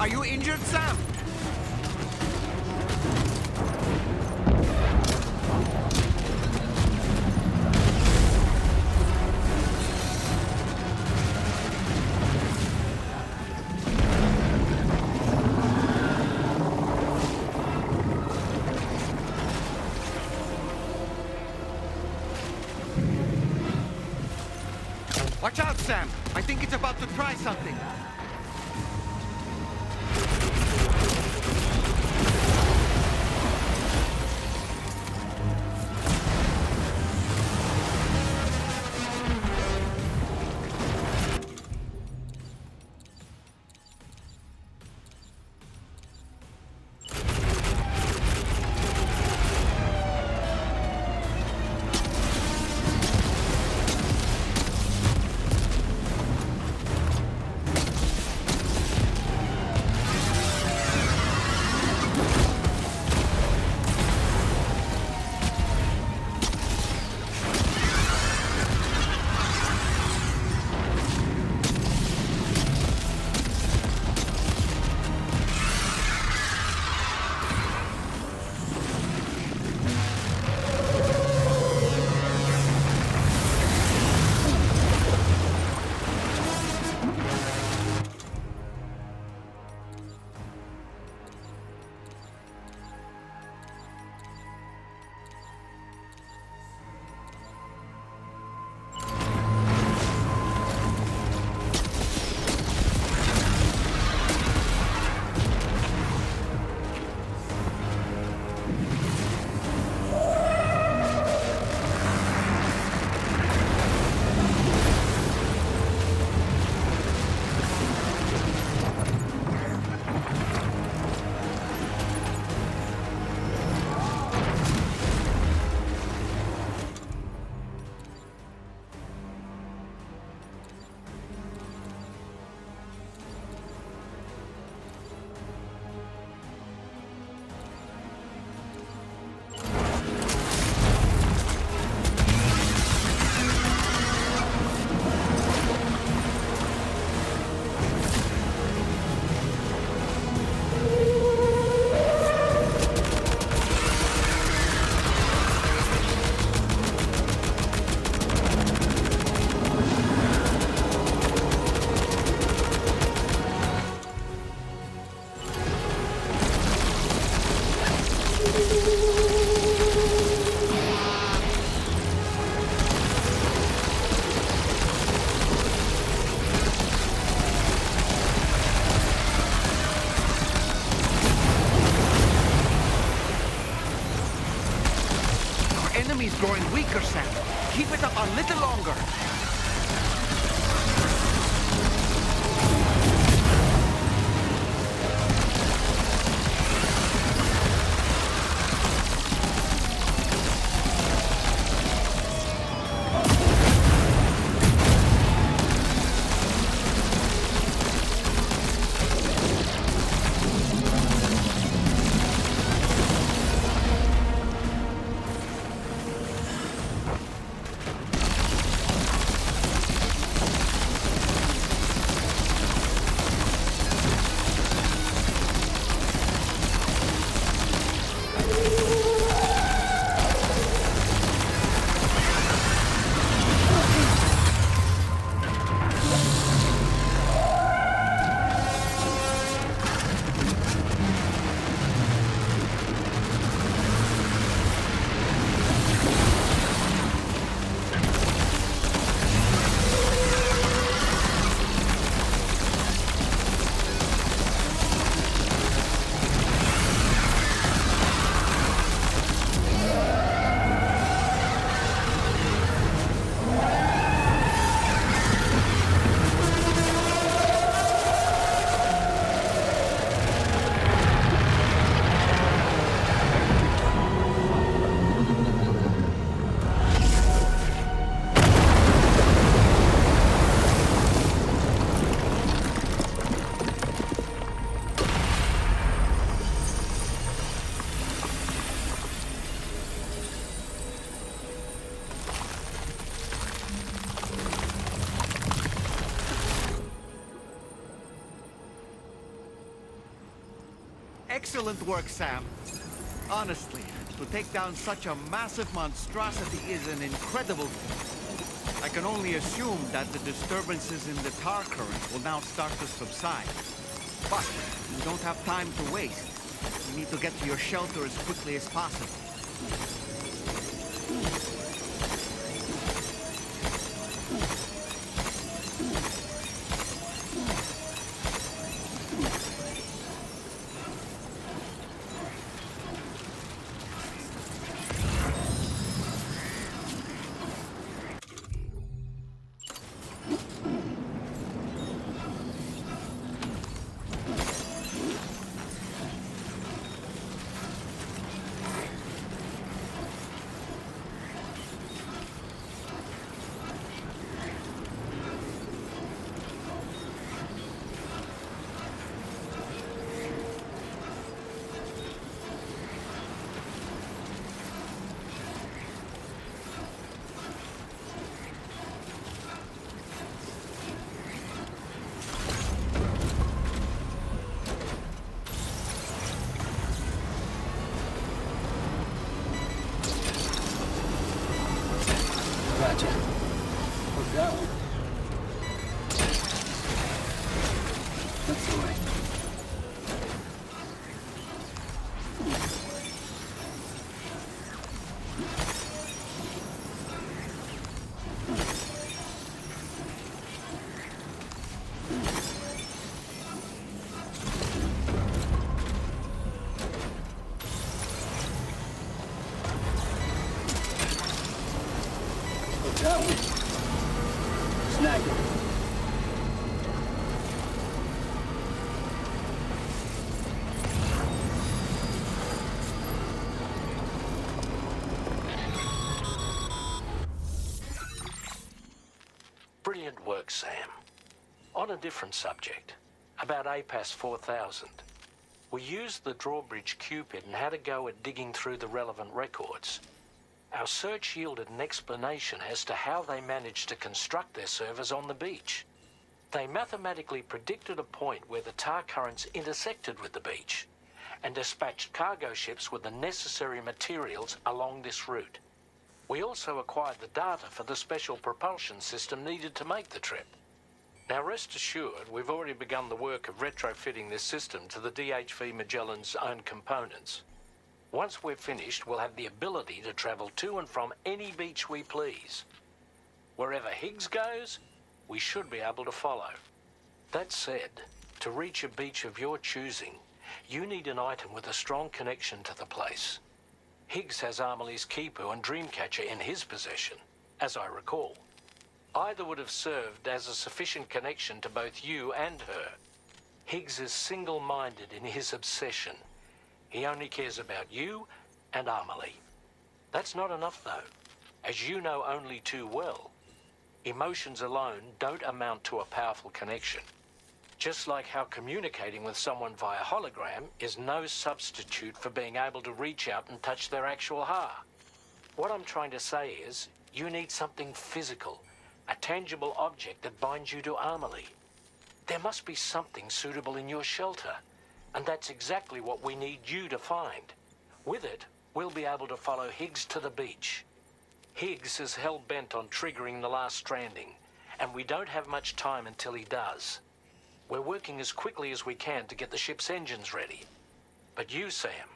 Are you injured, Sam? Watch out, Sam! I think it's about to try something. Enemy's growing weaker, Sam. Keep it up a little longer. Excellent work, Sam. Honestly, to take down such a massive monstrosity is an incredible feat. I can only assume that the disturbances in the tar current will now start to subside. But we don't have time to waste. We need to get to your shelter as quickly as possible. Gotcha. Look that one. That's the way. That one. Snag it. Brilliant work, Sam. On a different subject, about APAS 4000. We used the drawbridge Cupid and had a go at digging through the relevant records. Our search yielded an explanation as to how they managed to construct their servers on the beach. They mathematically predicted a point where the tar currents intersected with the beach and dispatched cargo ships with the necessary materials along this route. We also acquired the data for the special propulsion system needed to make the trip. Now rest assured, we've already begun the work of retrofitting this system to the DHV Magellan's own components. Once we're finished, we'll have the ability to travel to and from any beach we please. Wherever Higgs goes, we should be able to follow. That said, to reach a beach of your choosing, you need an item with a strong connection to the place. Higgs has Amelie's Kipu and Dreamcatcher in his possession, as I recall. Either would have served as a sufficient connection to both you and her. Higgs is single-minded in his obsession. He only cares about you and Amelie. That's not enough, though. As you know only too well, emotions alone don't amount to a powerful connection. Just like how communicating with someone via hologram is no substitute for being able to reach out and touch their actual heart. What I'm trying to say is, you need something physical, a tangible object that binds you to Amelie. There must be something suitable in your shelter. And that's exactly what we need you to find. With it, we'll be able to follow Higgs to the beach. Higgs is hell-bent on triggering the last stranding, and we don't have much time until he does. We're working as quickly as we can to get the ship's engines ready. But you, Sam,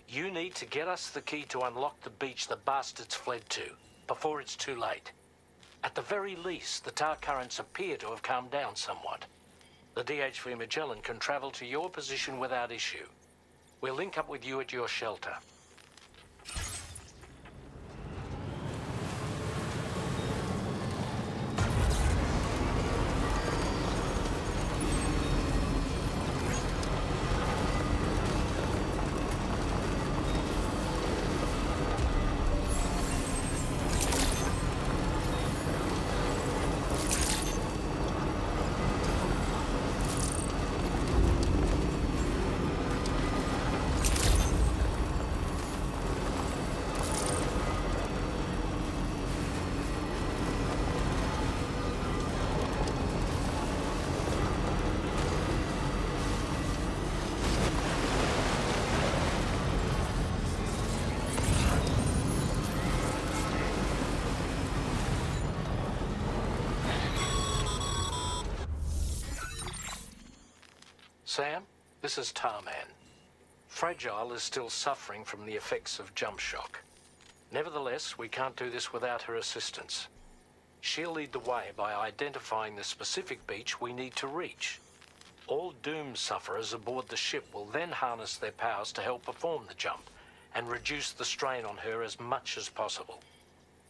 you need to get us the key to unlock the beach the bastards fled to, before it's too late. At the very least, the tar currents appear to have calmed down somewhat. The DHV Magellan can travel to your position without issue. We'll link up with you at your shelter. Sam, this is Tarman. Fragile is still suffering from the effects of jump shock. Nevertheless, we can't do this without her assistance. She'll lead the way by identifying the specific beach we need to reach. All Doom sufferers aboard the ship will then harness their powers to help perform the jump and reduce the strain on her as much as possible.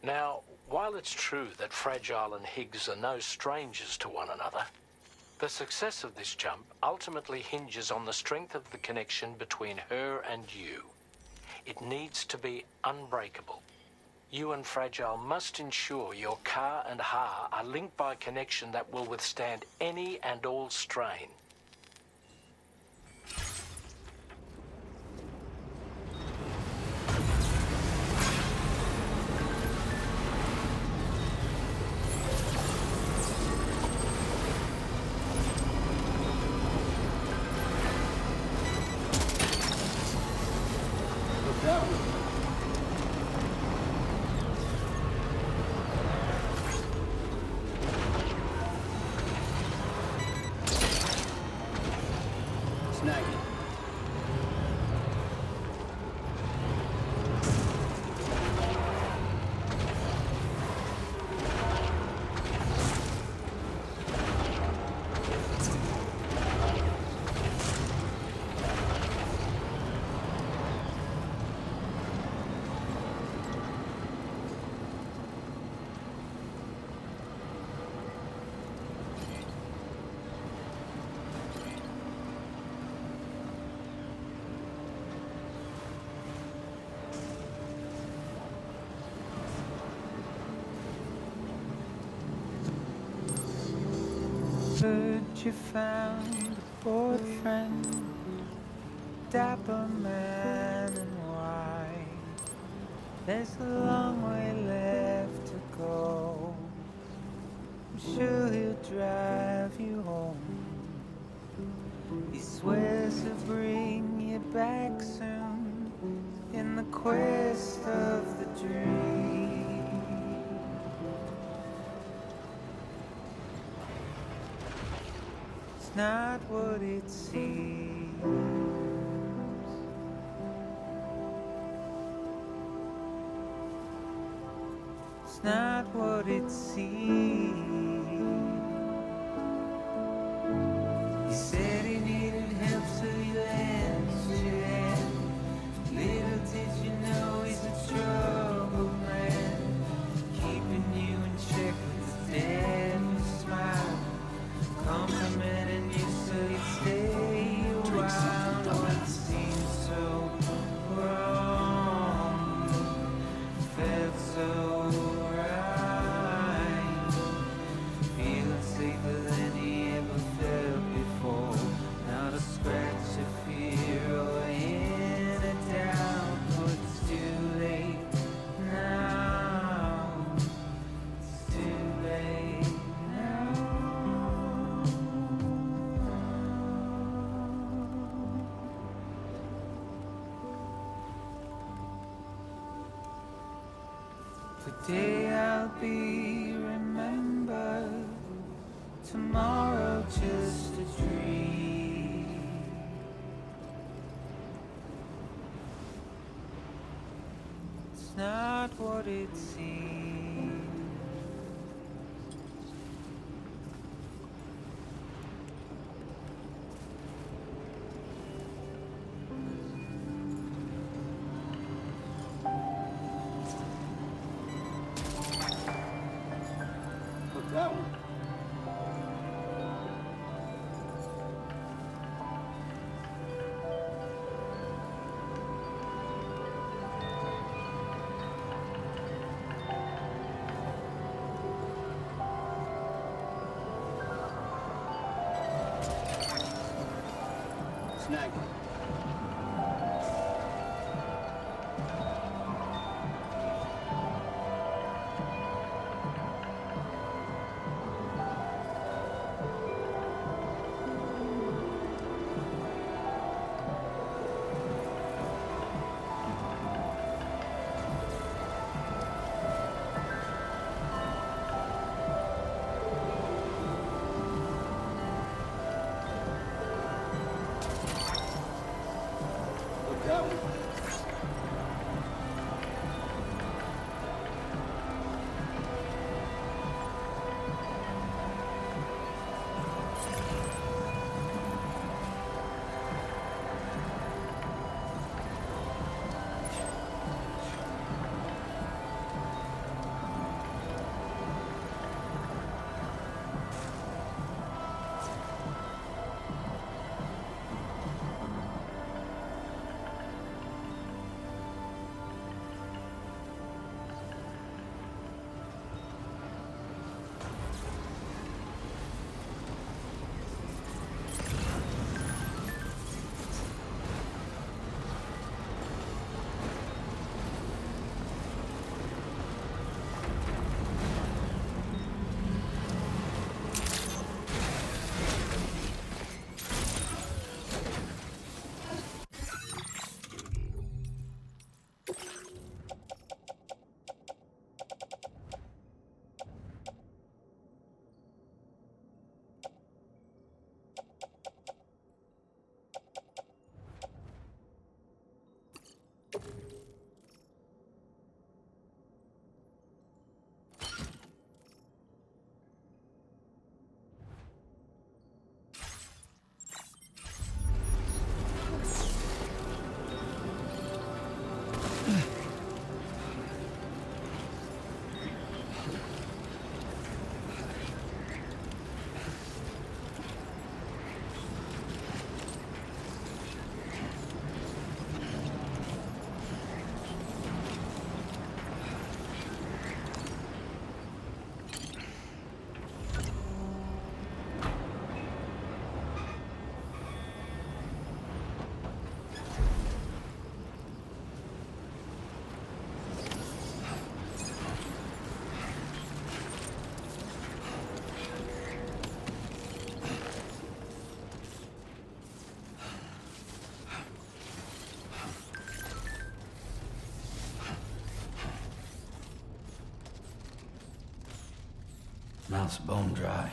Now, while it's true that Fragile and Higgs are no strangers to one another, the success of this jump ultimately hinges on the strength of the connection between her and you. It needs to be unbreakable. You and Fragile must ensure your Ka and Ha are linked by a connection that will withstand any and all strain. Heard you found a boyfriend, dapper man and white. There's a long way left to go. I'm sure he'll drive you home. He swears to bring you back soon in the quest of the dream. It's not what it seems. It's not what it seems. He said he needed help, so you lent your hand. Little did you know he's a troubled man, keeping you in check with the devil's smile, complimenting you so you stay a while. What seems so wrong felt so right, feeling safer than he ever felt before. Not a scratch of fear or any doubt, but it's too late now. It's too late now. Today I'll be remembered, tomorrow just a dream. It's not what it seems. What's that one? Snag it. Mouth's bone dry.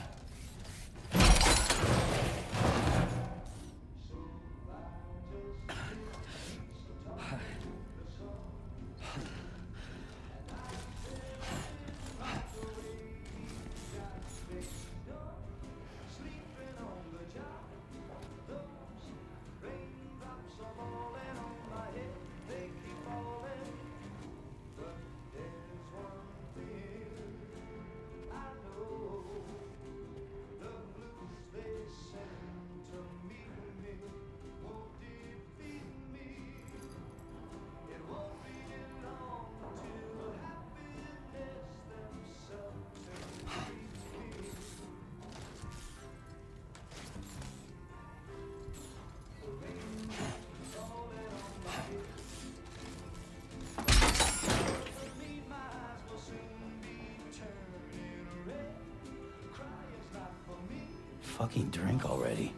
Fucking drink already.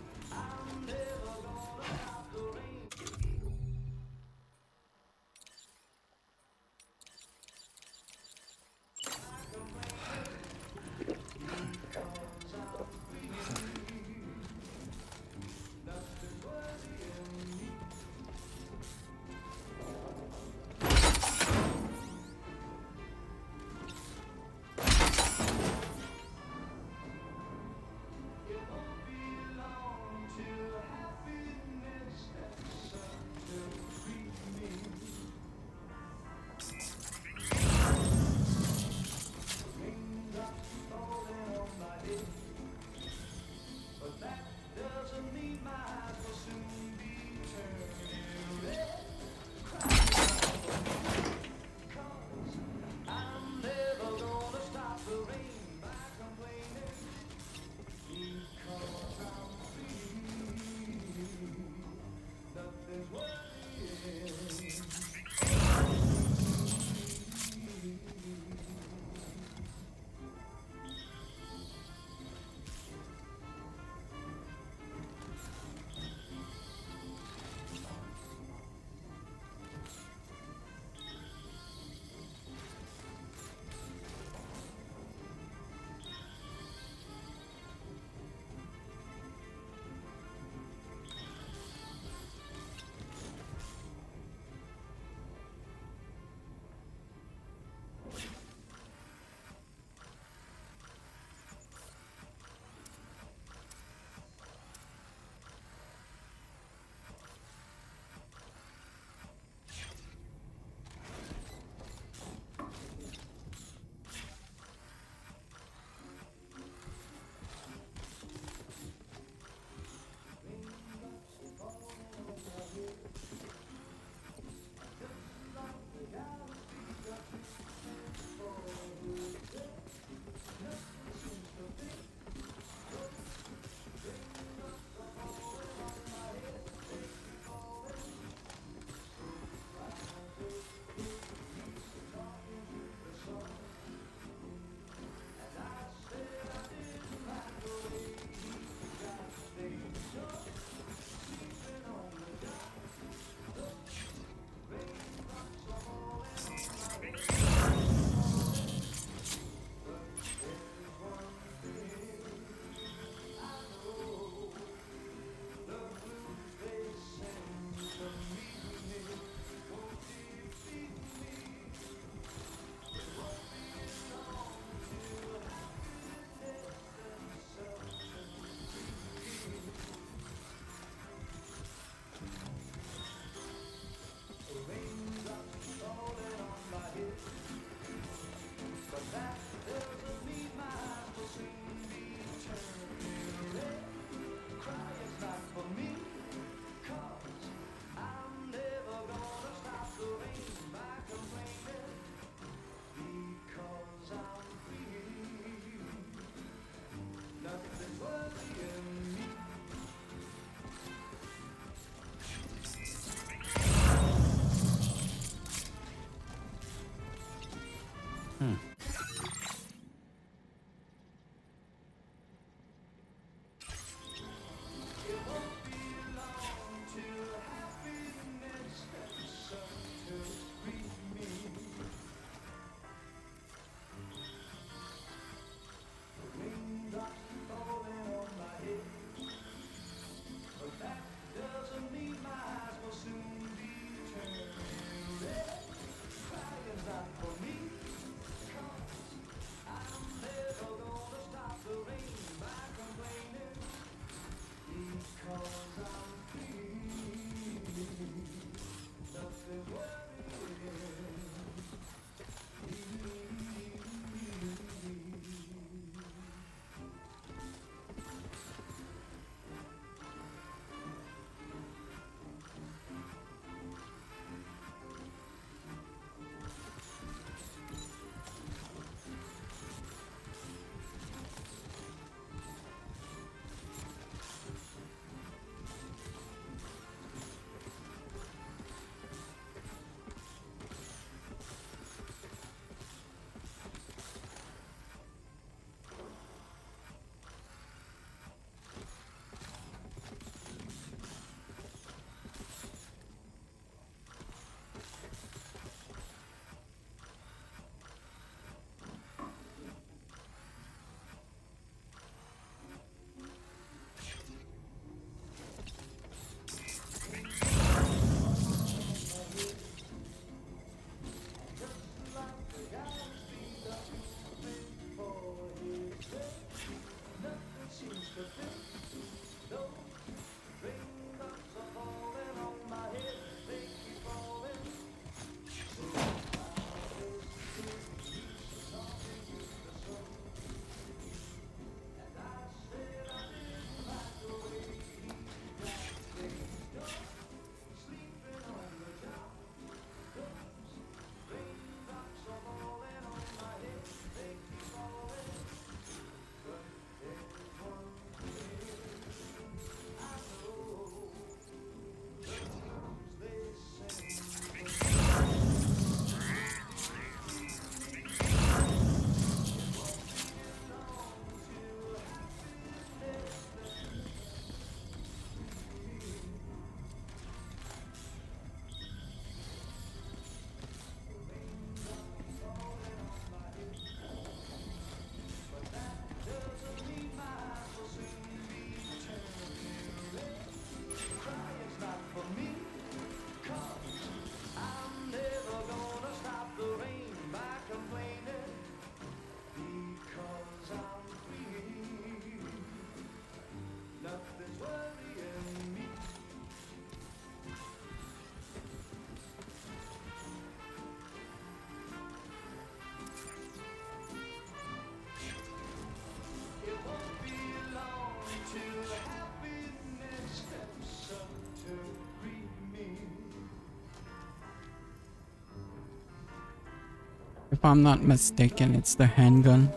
If I'm not mistaken, it's the handgun.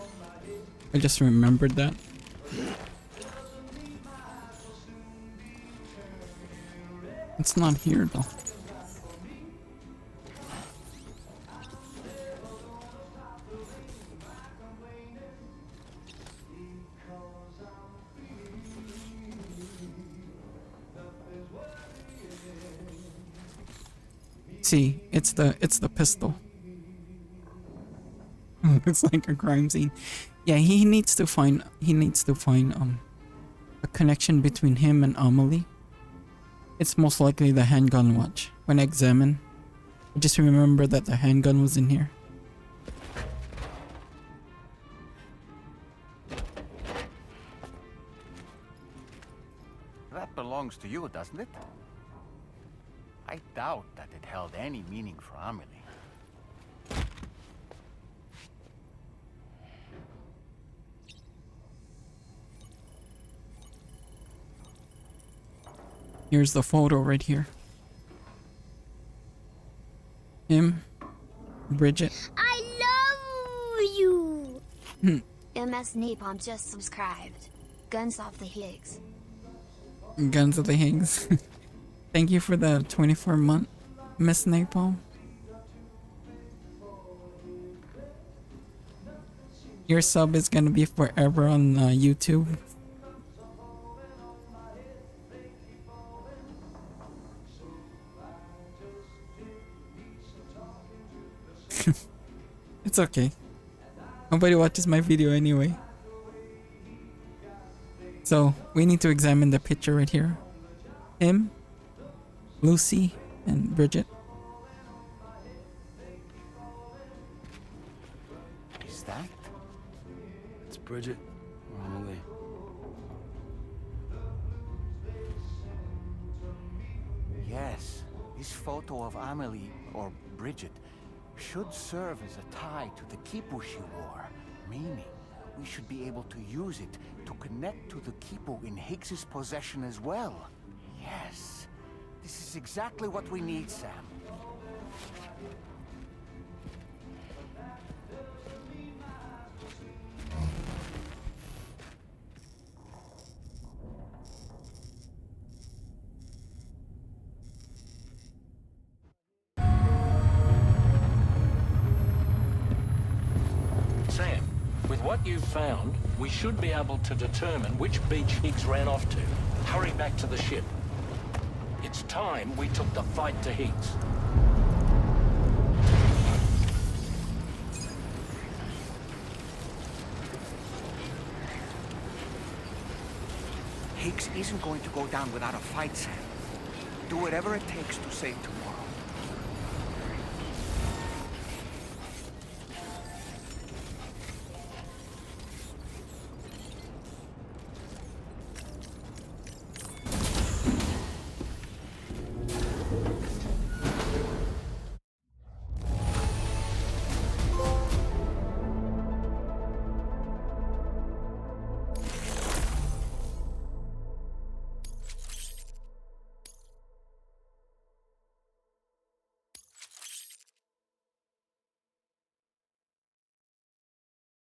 I just remembered that. It's not here though. See, it's the pistol. Looks like a crime scene. Yeah, he needs to find a connection between him and Amelie. It's most likely the handgun watch. When I examine, I just remember that the handgun was in here. That belongs to you, doesn't it? I doubt that it held any meaning for Amelie. Here's the photo right here. Him, Bridget. I love you! MS Napalm just subscribed. Guns off the Higgs. Guns of the Higgs. Thank you for the 24-month, Miss Napalm. Your sub is gonna be forever on YouTube. It's okay. Nobody watches my video anyway. So, we need to examine the picture right here. Him, Lucy, and Bridget. Is that? It's Bridget or Amelie. Yes, this photo of Amelie, or Bridget, should serve as a tie to the Kipu she wore, meaning we should be able to use it to connect to the Kipu in Higgs's possession as well. Yes, this is exactly what we need, Sam. Sam, with what you've found, we should be able to determine which beach Higgs ran off to. Hurry back to the ship. It's time we took the fight to Higgs. Higgs isn't going to go down without a fight, Sam. Do whatever it takes to save tomorrow.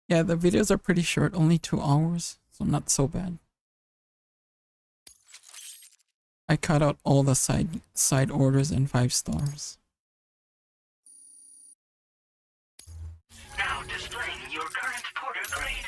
Yeah, the videos are pretty short, only 2 hours, so not so bad. I cut out all the side orders and 5 stars. Now displaying your current porter grade.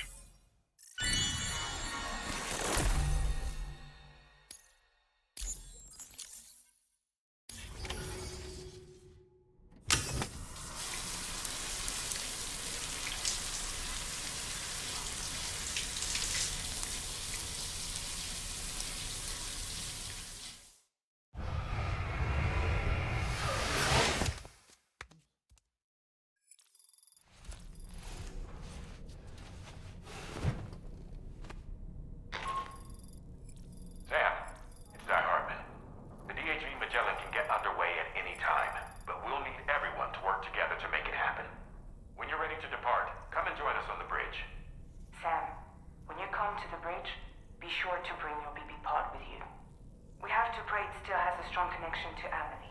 connection to Amelie.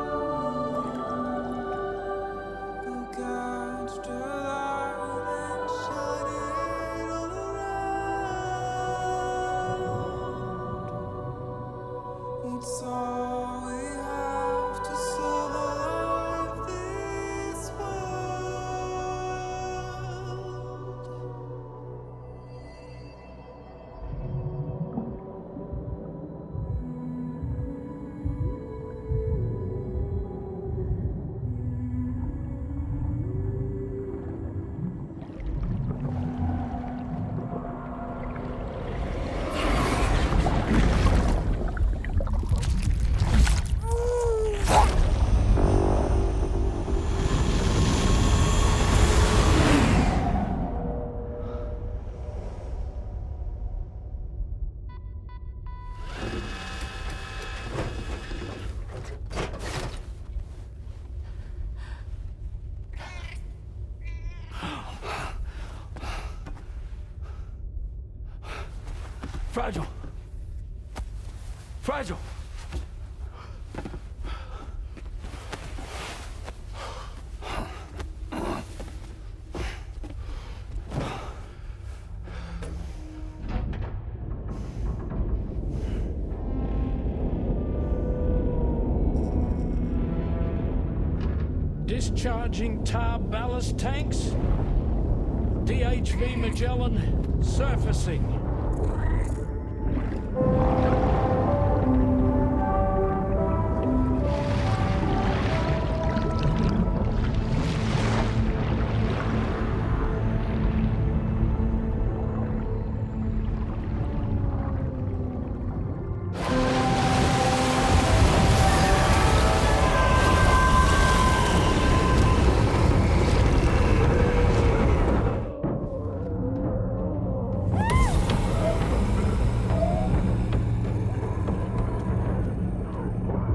Fragile. Fragile. Discharging tar ballast tanks. DHV Magellan surfacing.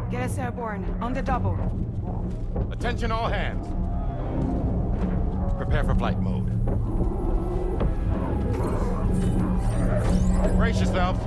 Get us airborne, on the double. Attention all hands. Prepare for flight mode. Brace yourselves.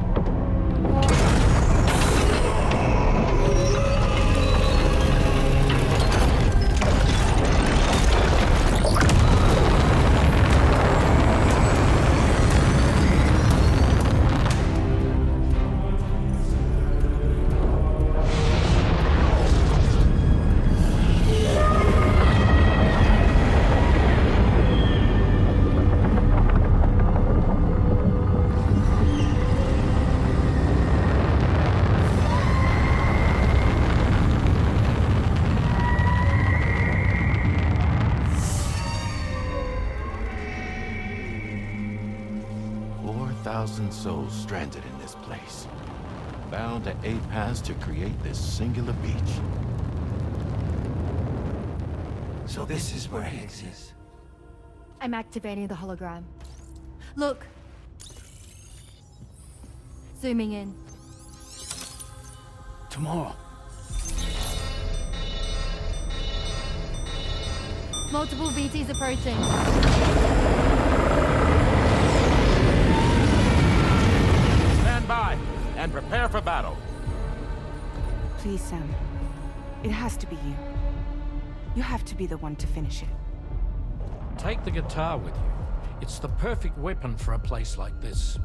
Souls stranded in this place, bound to a paths to create this singular beach. So this is where Higgs is. I'm activating the hologram. Look. Zooming in. Tomorrow. Multiple VTs approaching. Stand by and prepare for battle. Please, Sam. It has to be you. You have to be the one to finish it. Take the guitar with you. It's the perfect weapon for a place like this.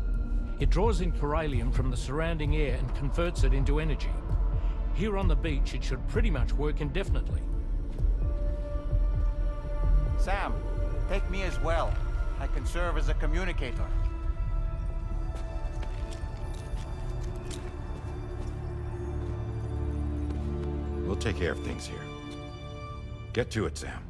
It draws in chiralium from the surrounding air and converts it into energy. Here on the beach, it should pretty much work indefinitely. Sam, take me as well. I can serve as a communicator. We'll take care of things here. Get to it, Sam.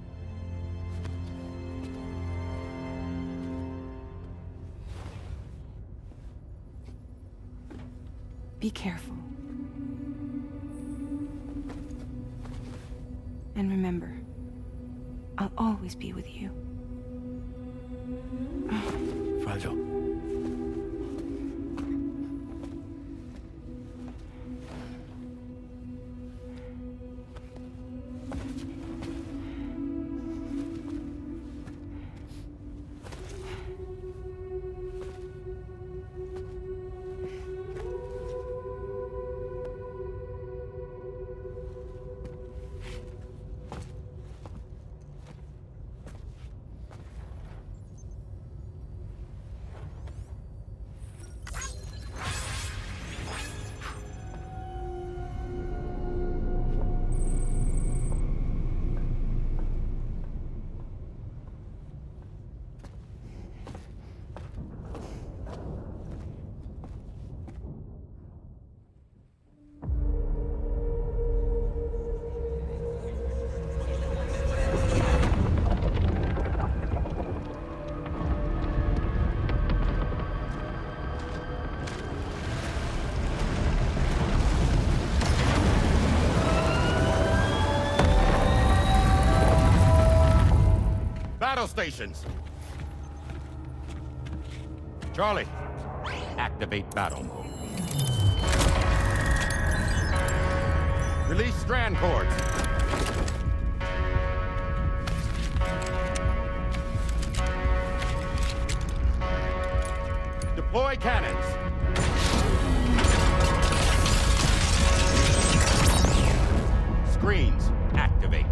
Be careful. And remember, I'll always be with you. Fragile. Battle stations. Charlie, activate battle mode. Release strand cords. Deploy cannons. screens, activate.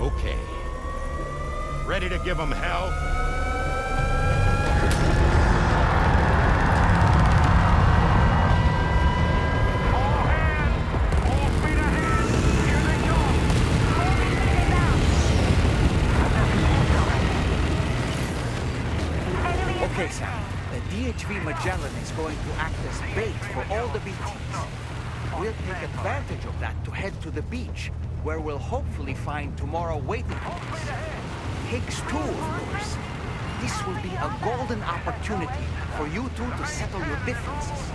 Okay. Ready to give them hell? Okay, Sam. The DHV Magellan is going to act as bait for all the BTs. We'll take advantage of that to head to the beach, where we'll hopefully find tomorrow waiting for us. Higgs too, of course. This will be a golden opportunity for you two to settle your differences.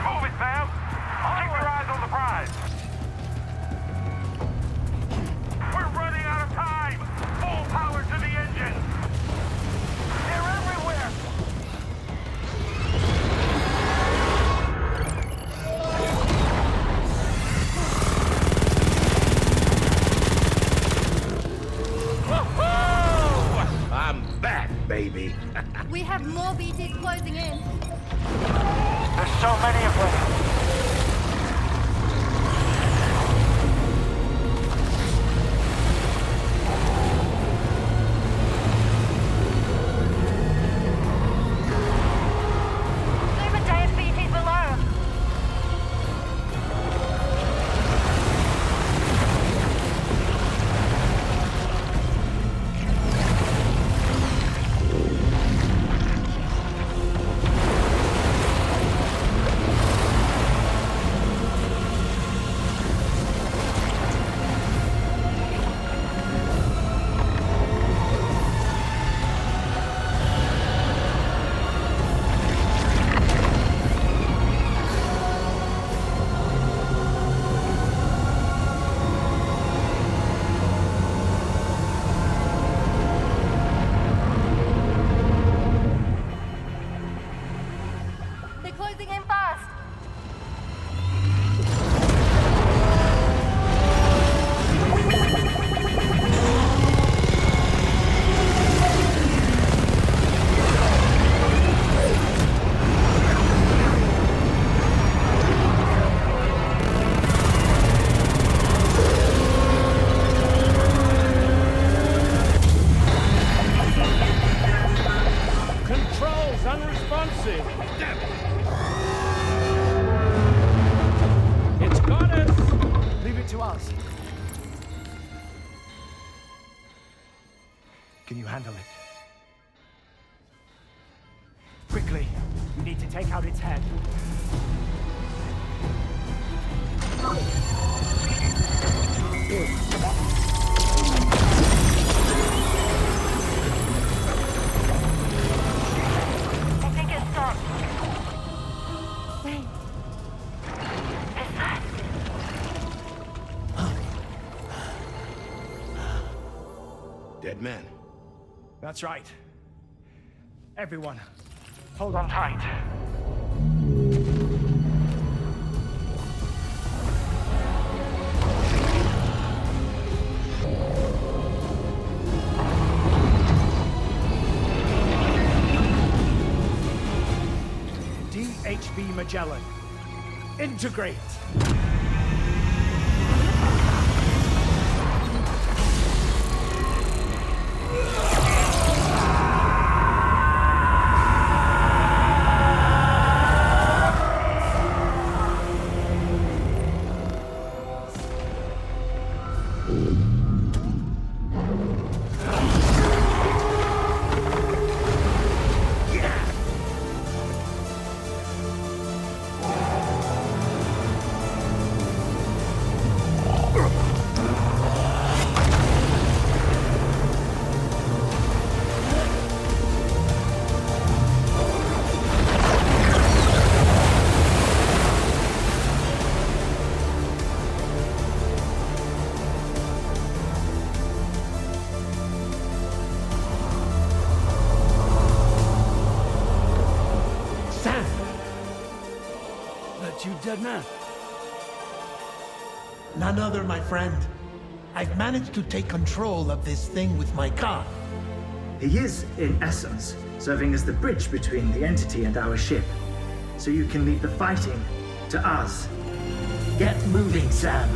Move it, Sam! Keep your eyes on the prize! We're running out of time! Full power to the engine! They're everywhere! I'm back, baby. We have more BTs closing in. There's so many of them! There's a giant BT below. They're closing in fast. Controls unresponsive! Damn it! It's got us! Leave it to us. Can you handle it? Quickly, we need to take out its head. I think it stopped. Wait. Is that? Dead man. That's right. Everyone, Hold on tight. DHV Magellan. Integrate! You dead man. None other, my friend. I've managed to take control of this thing with my car. He is, in essence, serving as the bridge between the entity and our ship. So you can leave the fighting to us. Get moving, Sam.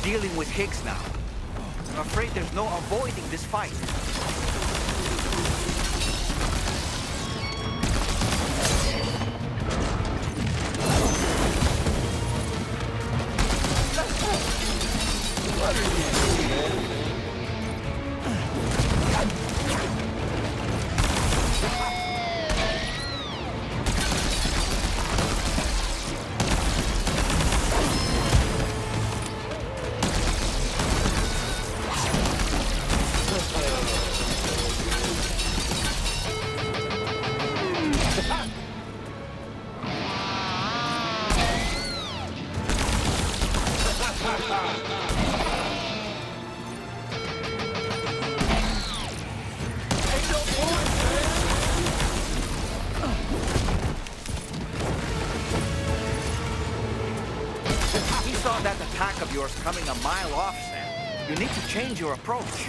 Dealing with Higgs now. I'm afraid there's no avoiding this fight. That attack of yours coming a mile off, Sam. You need to change your approach.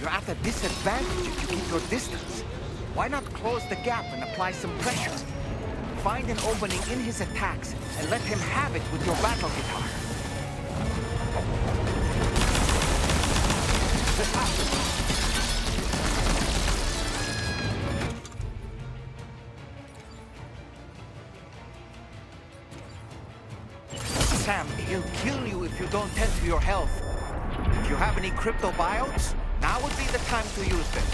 At a disadvantage if you keep your distance. Why not close the gap and apply some pressure? Find an opening in his attacks and let him have it with your battle guitar. Sam, he'll kill you if you don't tend to your health. If you have any cryptobiotes, now would be the time to use them.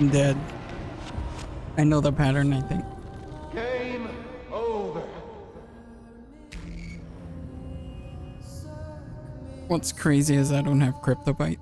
I'm dead. I know the pattern, I think. Game over. What's crazy is I don't have Cryptobite.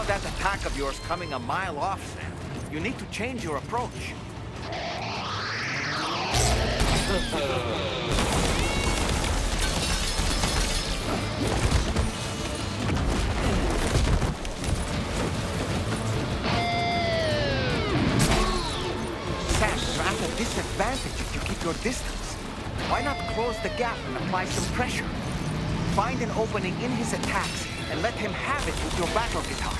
That attack of yours coming a mile off, Sam. You need to change your approach. Sam, you're at a disadvantage if you keep your distance. Why not close the gap and apply some pressure? Find an opening in his attacks and let him have it with your battle guitar.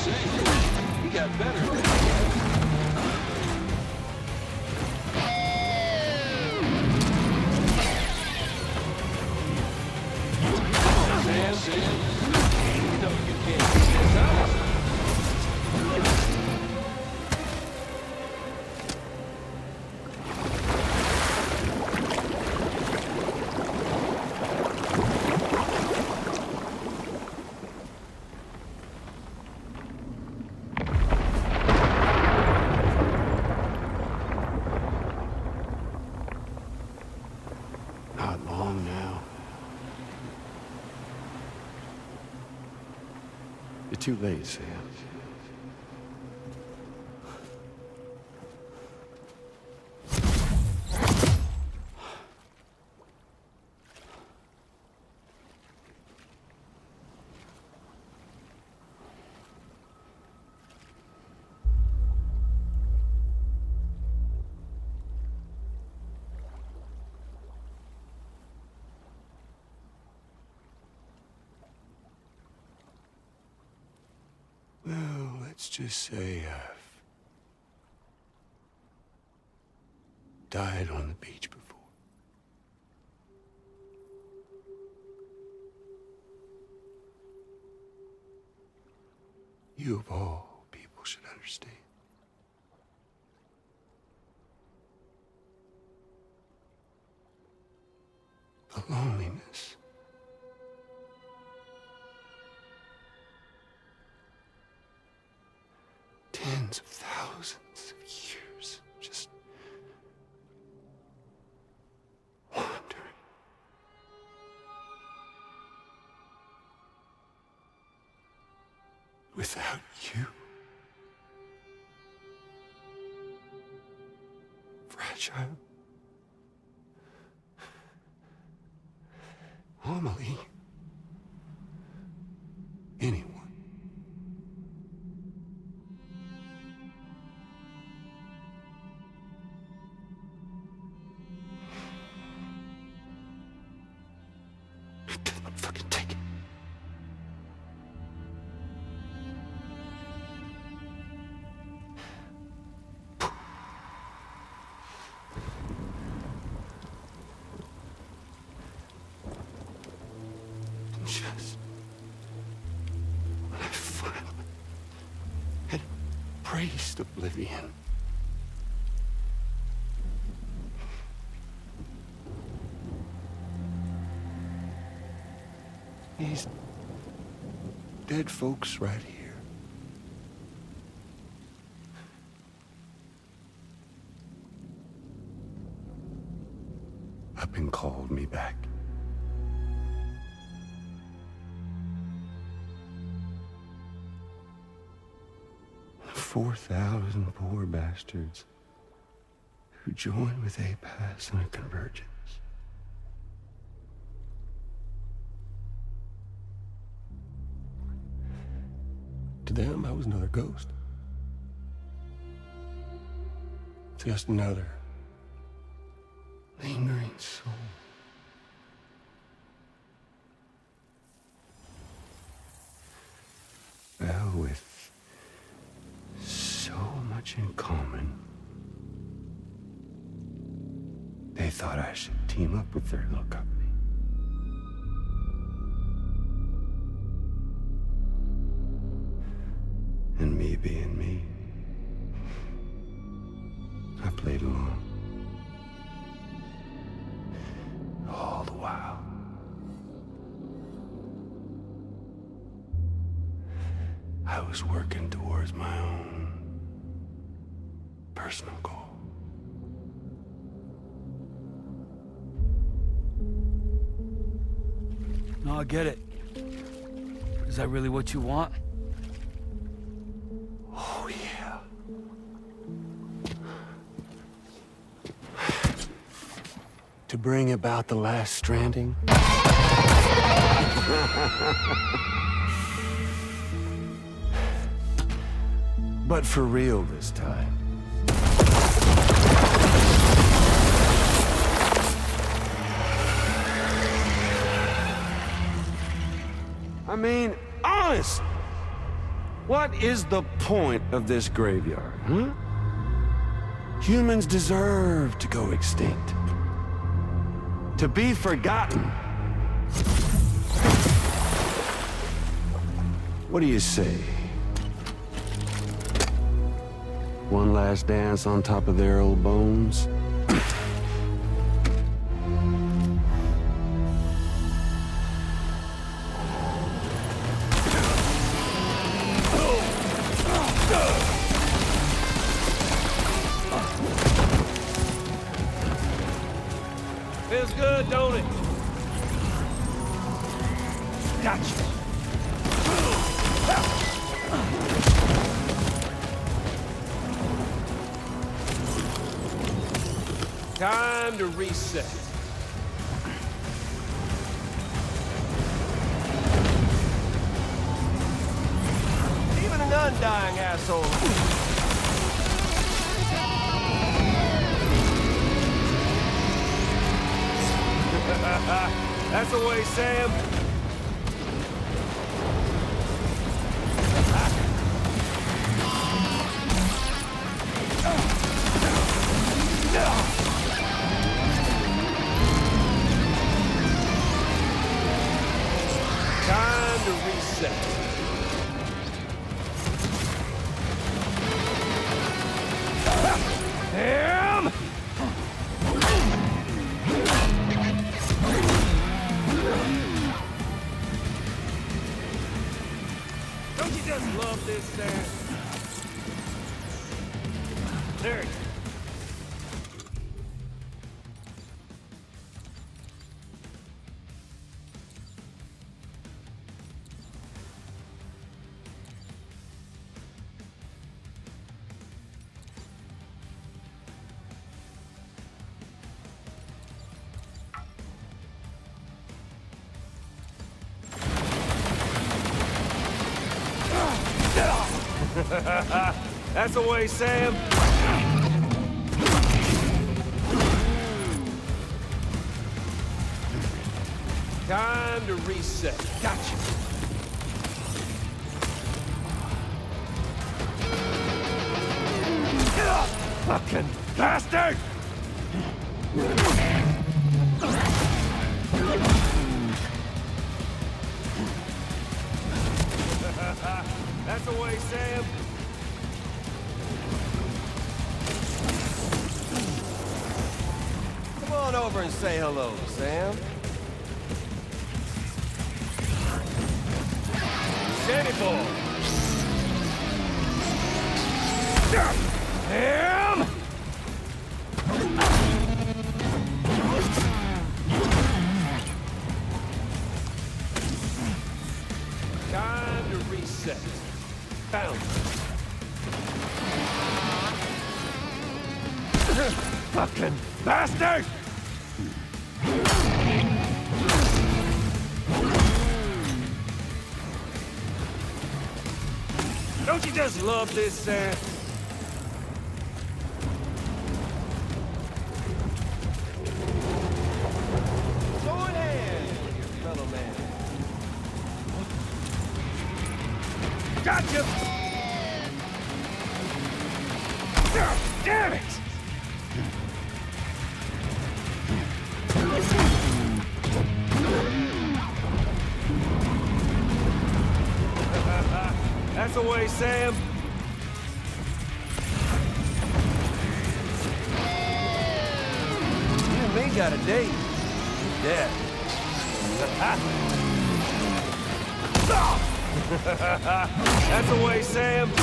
He got better. Sam. You know you can't do this, huh? Not long now. You're too late, Sam. Well, let's just say I've died on the beach before. You of all people should understand. The loneliness. Tens of thousands of years just wandering. Without you. Fragile. Amelie. Anyone. Fucking take it. Just when I finally had embraced oblivion. These dead folks right here. Up and called me back. 4,000 poor bastards who joined with APAS in a convergence. To them, I was another ghost. Just another lingering soul. Well, with so much in common, they thought I should team up with their little company. And me being me, I played along. All the while. I was working towards my own personal goal. No, I get it. Is that really what you want? Oh, yeah. To bring about the last stranding? But for real this time. I mean, honest! What is the point of this graveyard, huh? Humans deserve to go extinct. To be forgotten. What do you say? One last dance on top of their old bones? Feels good, don't it? Gotcha. Time to reset. Even an undying asshole. That's the way, Sam. Time to reset. Damn! Don't you just love this, Sam? There it is. That's the way, Sam. Time to reset. Gotcha. Fucking bastard! That's the way, Sam. Come on over and say hello, Sam. Sandy boy. Sam! Time to reset. Bounce. Fucking bastard! Don't you just love this, Sam? Go in hand, your fellow man. Gotcha! Damn it! That's the way, Sam. You and me got a date. You're dead. That's the way, Sam. No,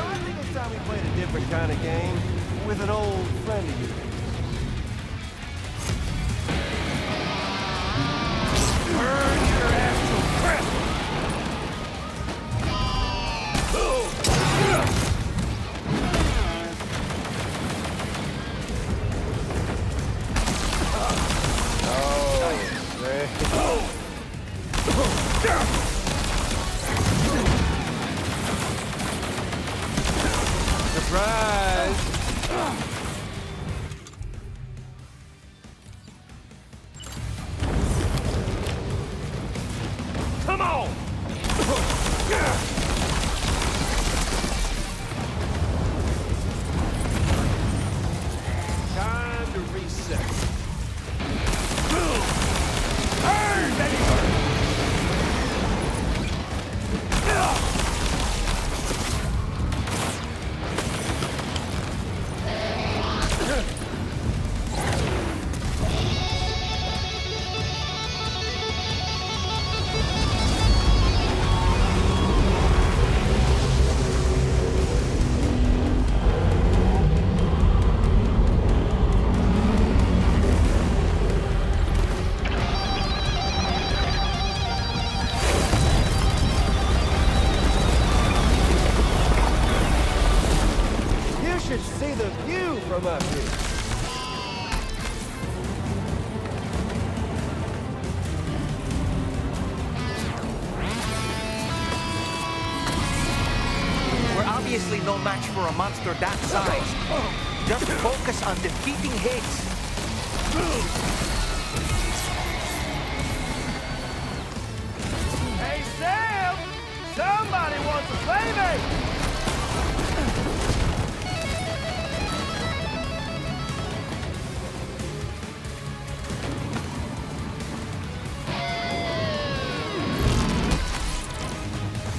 I think it's time we played a different kind of game with an old friend of yours. Burn your astral crap! Surprise! Come on! no match for a monster that size. Just focus on defeating Higgs. Hey, Sam! Somebody wants a playmate!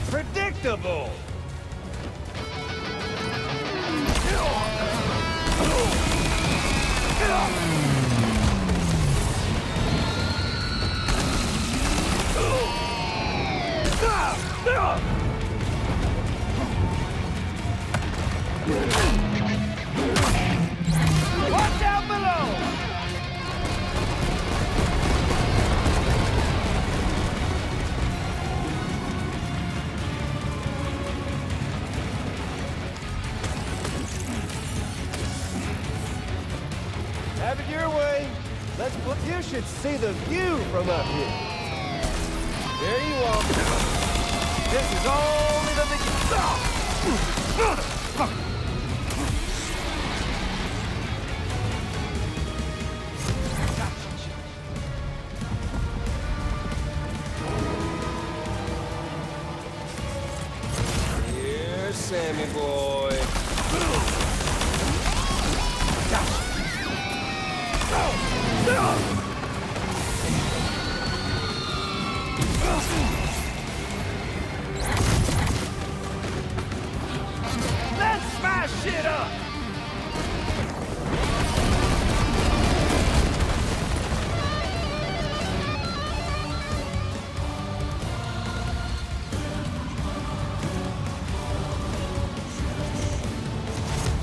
Predictable! Watch out below! Have it your way. Let's put. You should see the view from up here. There you are. This is only the beginning. Here's Sammy boy. Let's smash shit up!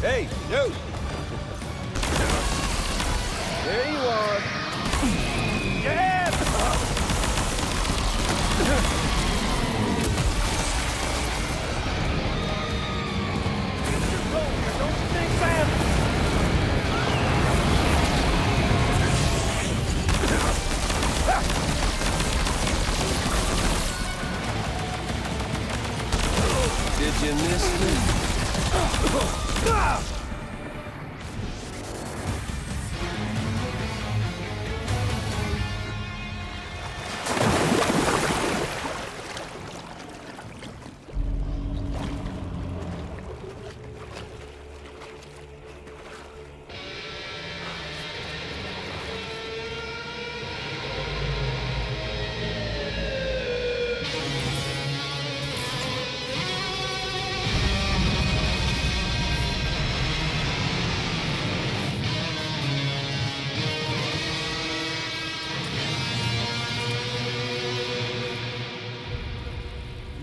Hey, dude! There you are. Yeah! Don't you think, Sam? Did you miss me?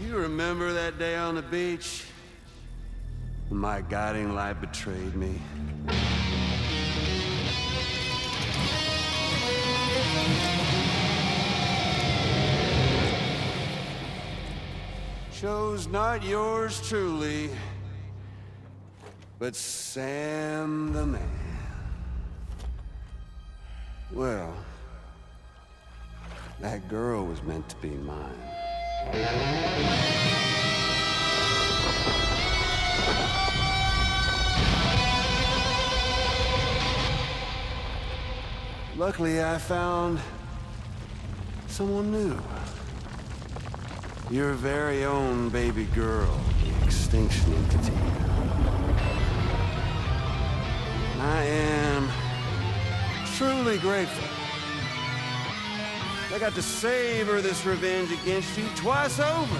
Remember that day on the beach? When my guiding light betrayed me? Chose not yours truly, but Sam the man. Well, that girl was meant to be mine. Luckily, I found someone new. Your very own baby girl, the Extinction Entity. I am truly grateful. I got to savor this revenge against you twice over.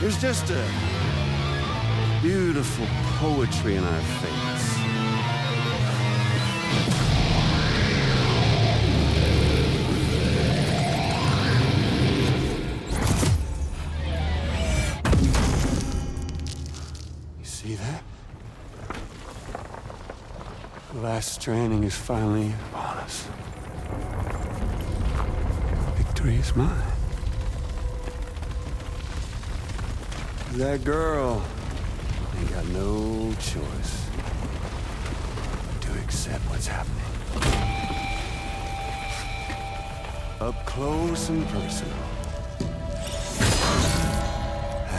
There's just a beautiful poetry in our fates. You see that? The last stranding is finally upon us. Victory is mine. That girl ain't got no choice to accept what's happening. Up close and personal.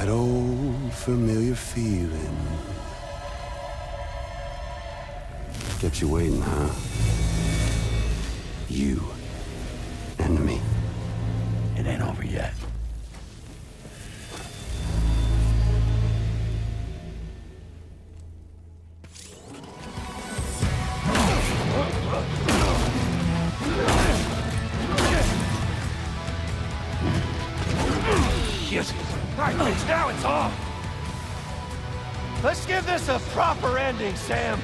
That old familiar feeling. Kept you waiting, huh? You and me. It ain't over yet. Shit! Alright, bitch, now it's off! Let's give this a proper ending, Sam!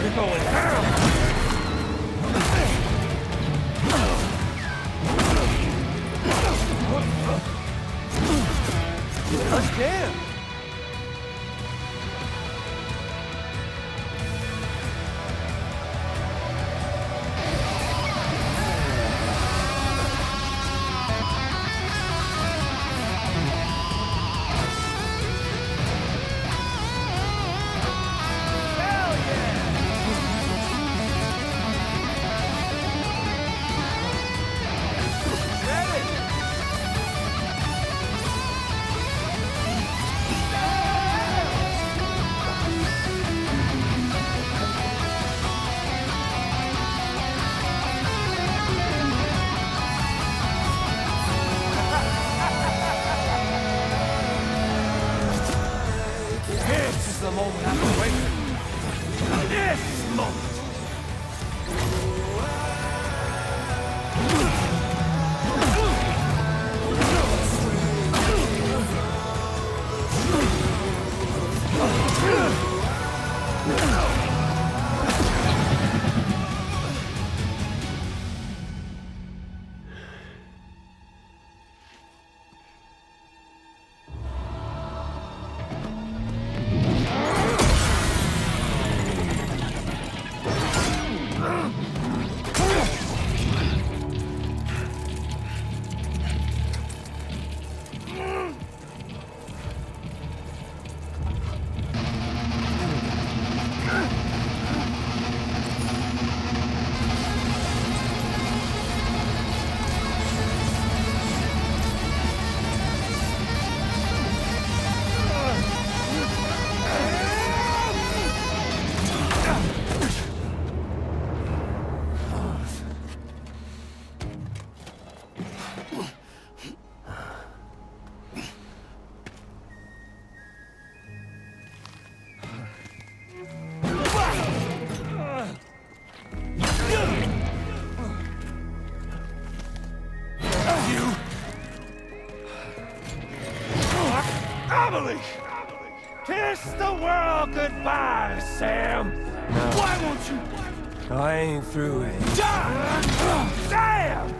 You're going down! Let's jam! This is the moment I've been waiting for. This moment! Kiss the world goodbye, Sam! Why won't you? I ain't through with it. Sam!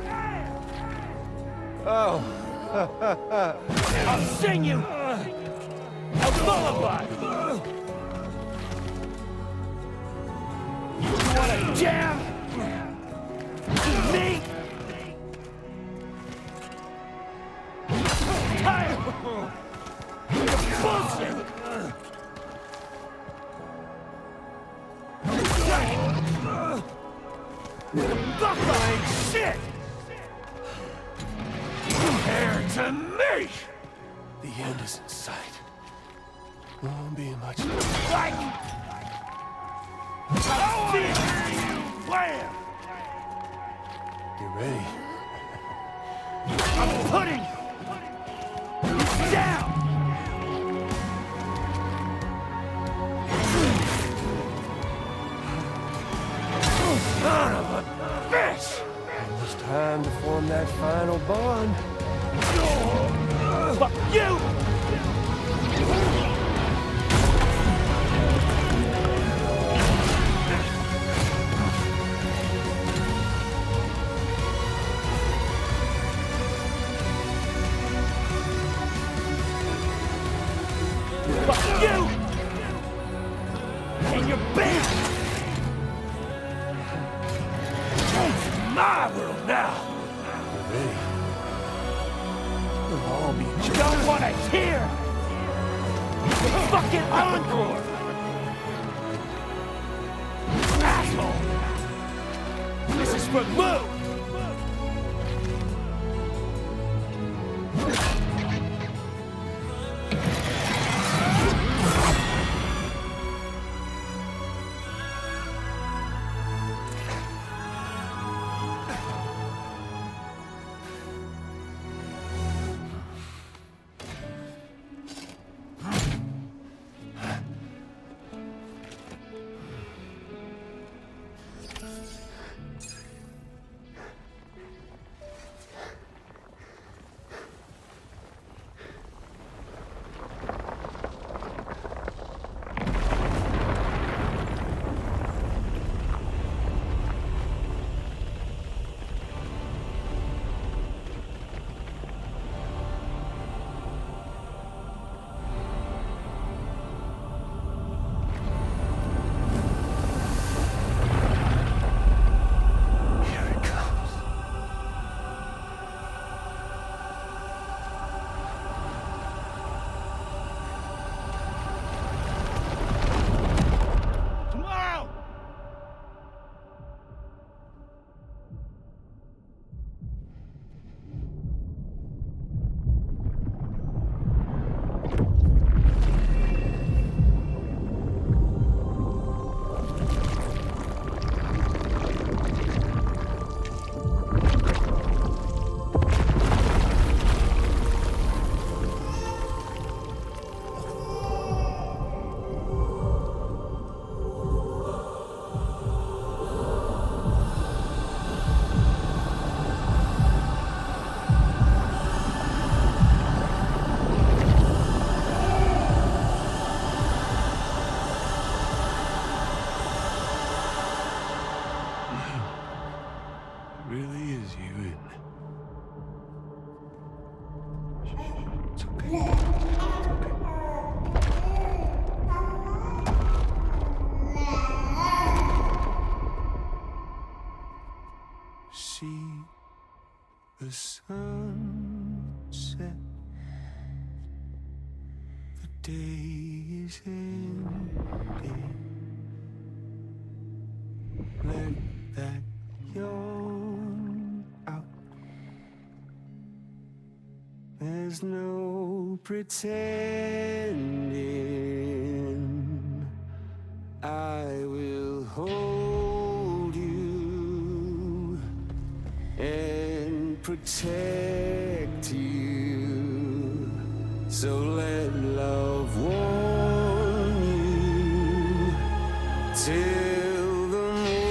Oh. I'll sing you a lullaby! You wanna jam? Me? Tired! Bullshit! Buckling shit! Compared to me! The end is in sight. Won't be much. Like... I see you playing! Get ready. I'm putting you down! Son of a bitch! It was time to form that final bond. Fuck you! Fuck you! And your bitch! It's my world now! Get ready. I'll be just... Don't want to hear! Fucking encore! Asshole! This is for Lou! Really is you, isn't it? It's okay. See the sunset. The day is ending. Let that yawn out. There's no pretending. I will hold you and protect you. So let love warm you till the morning.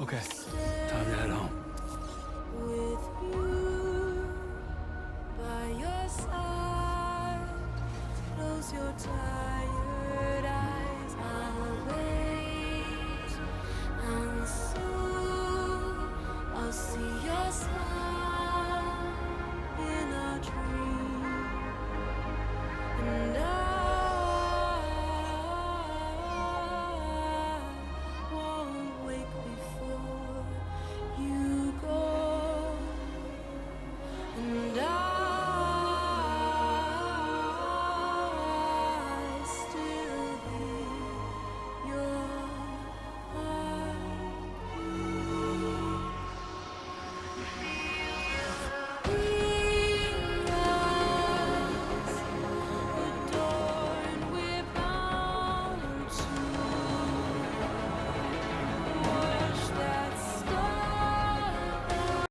Okay, time to head home. With you by your side, close your eyes.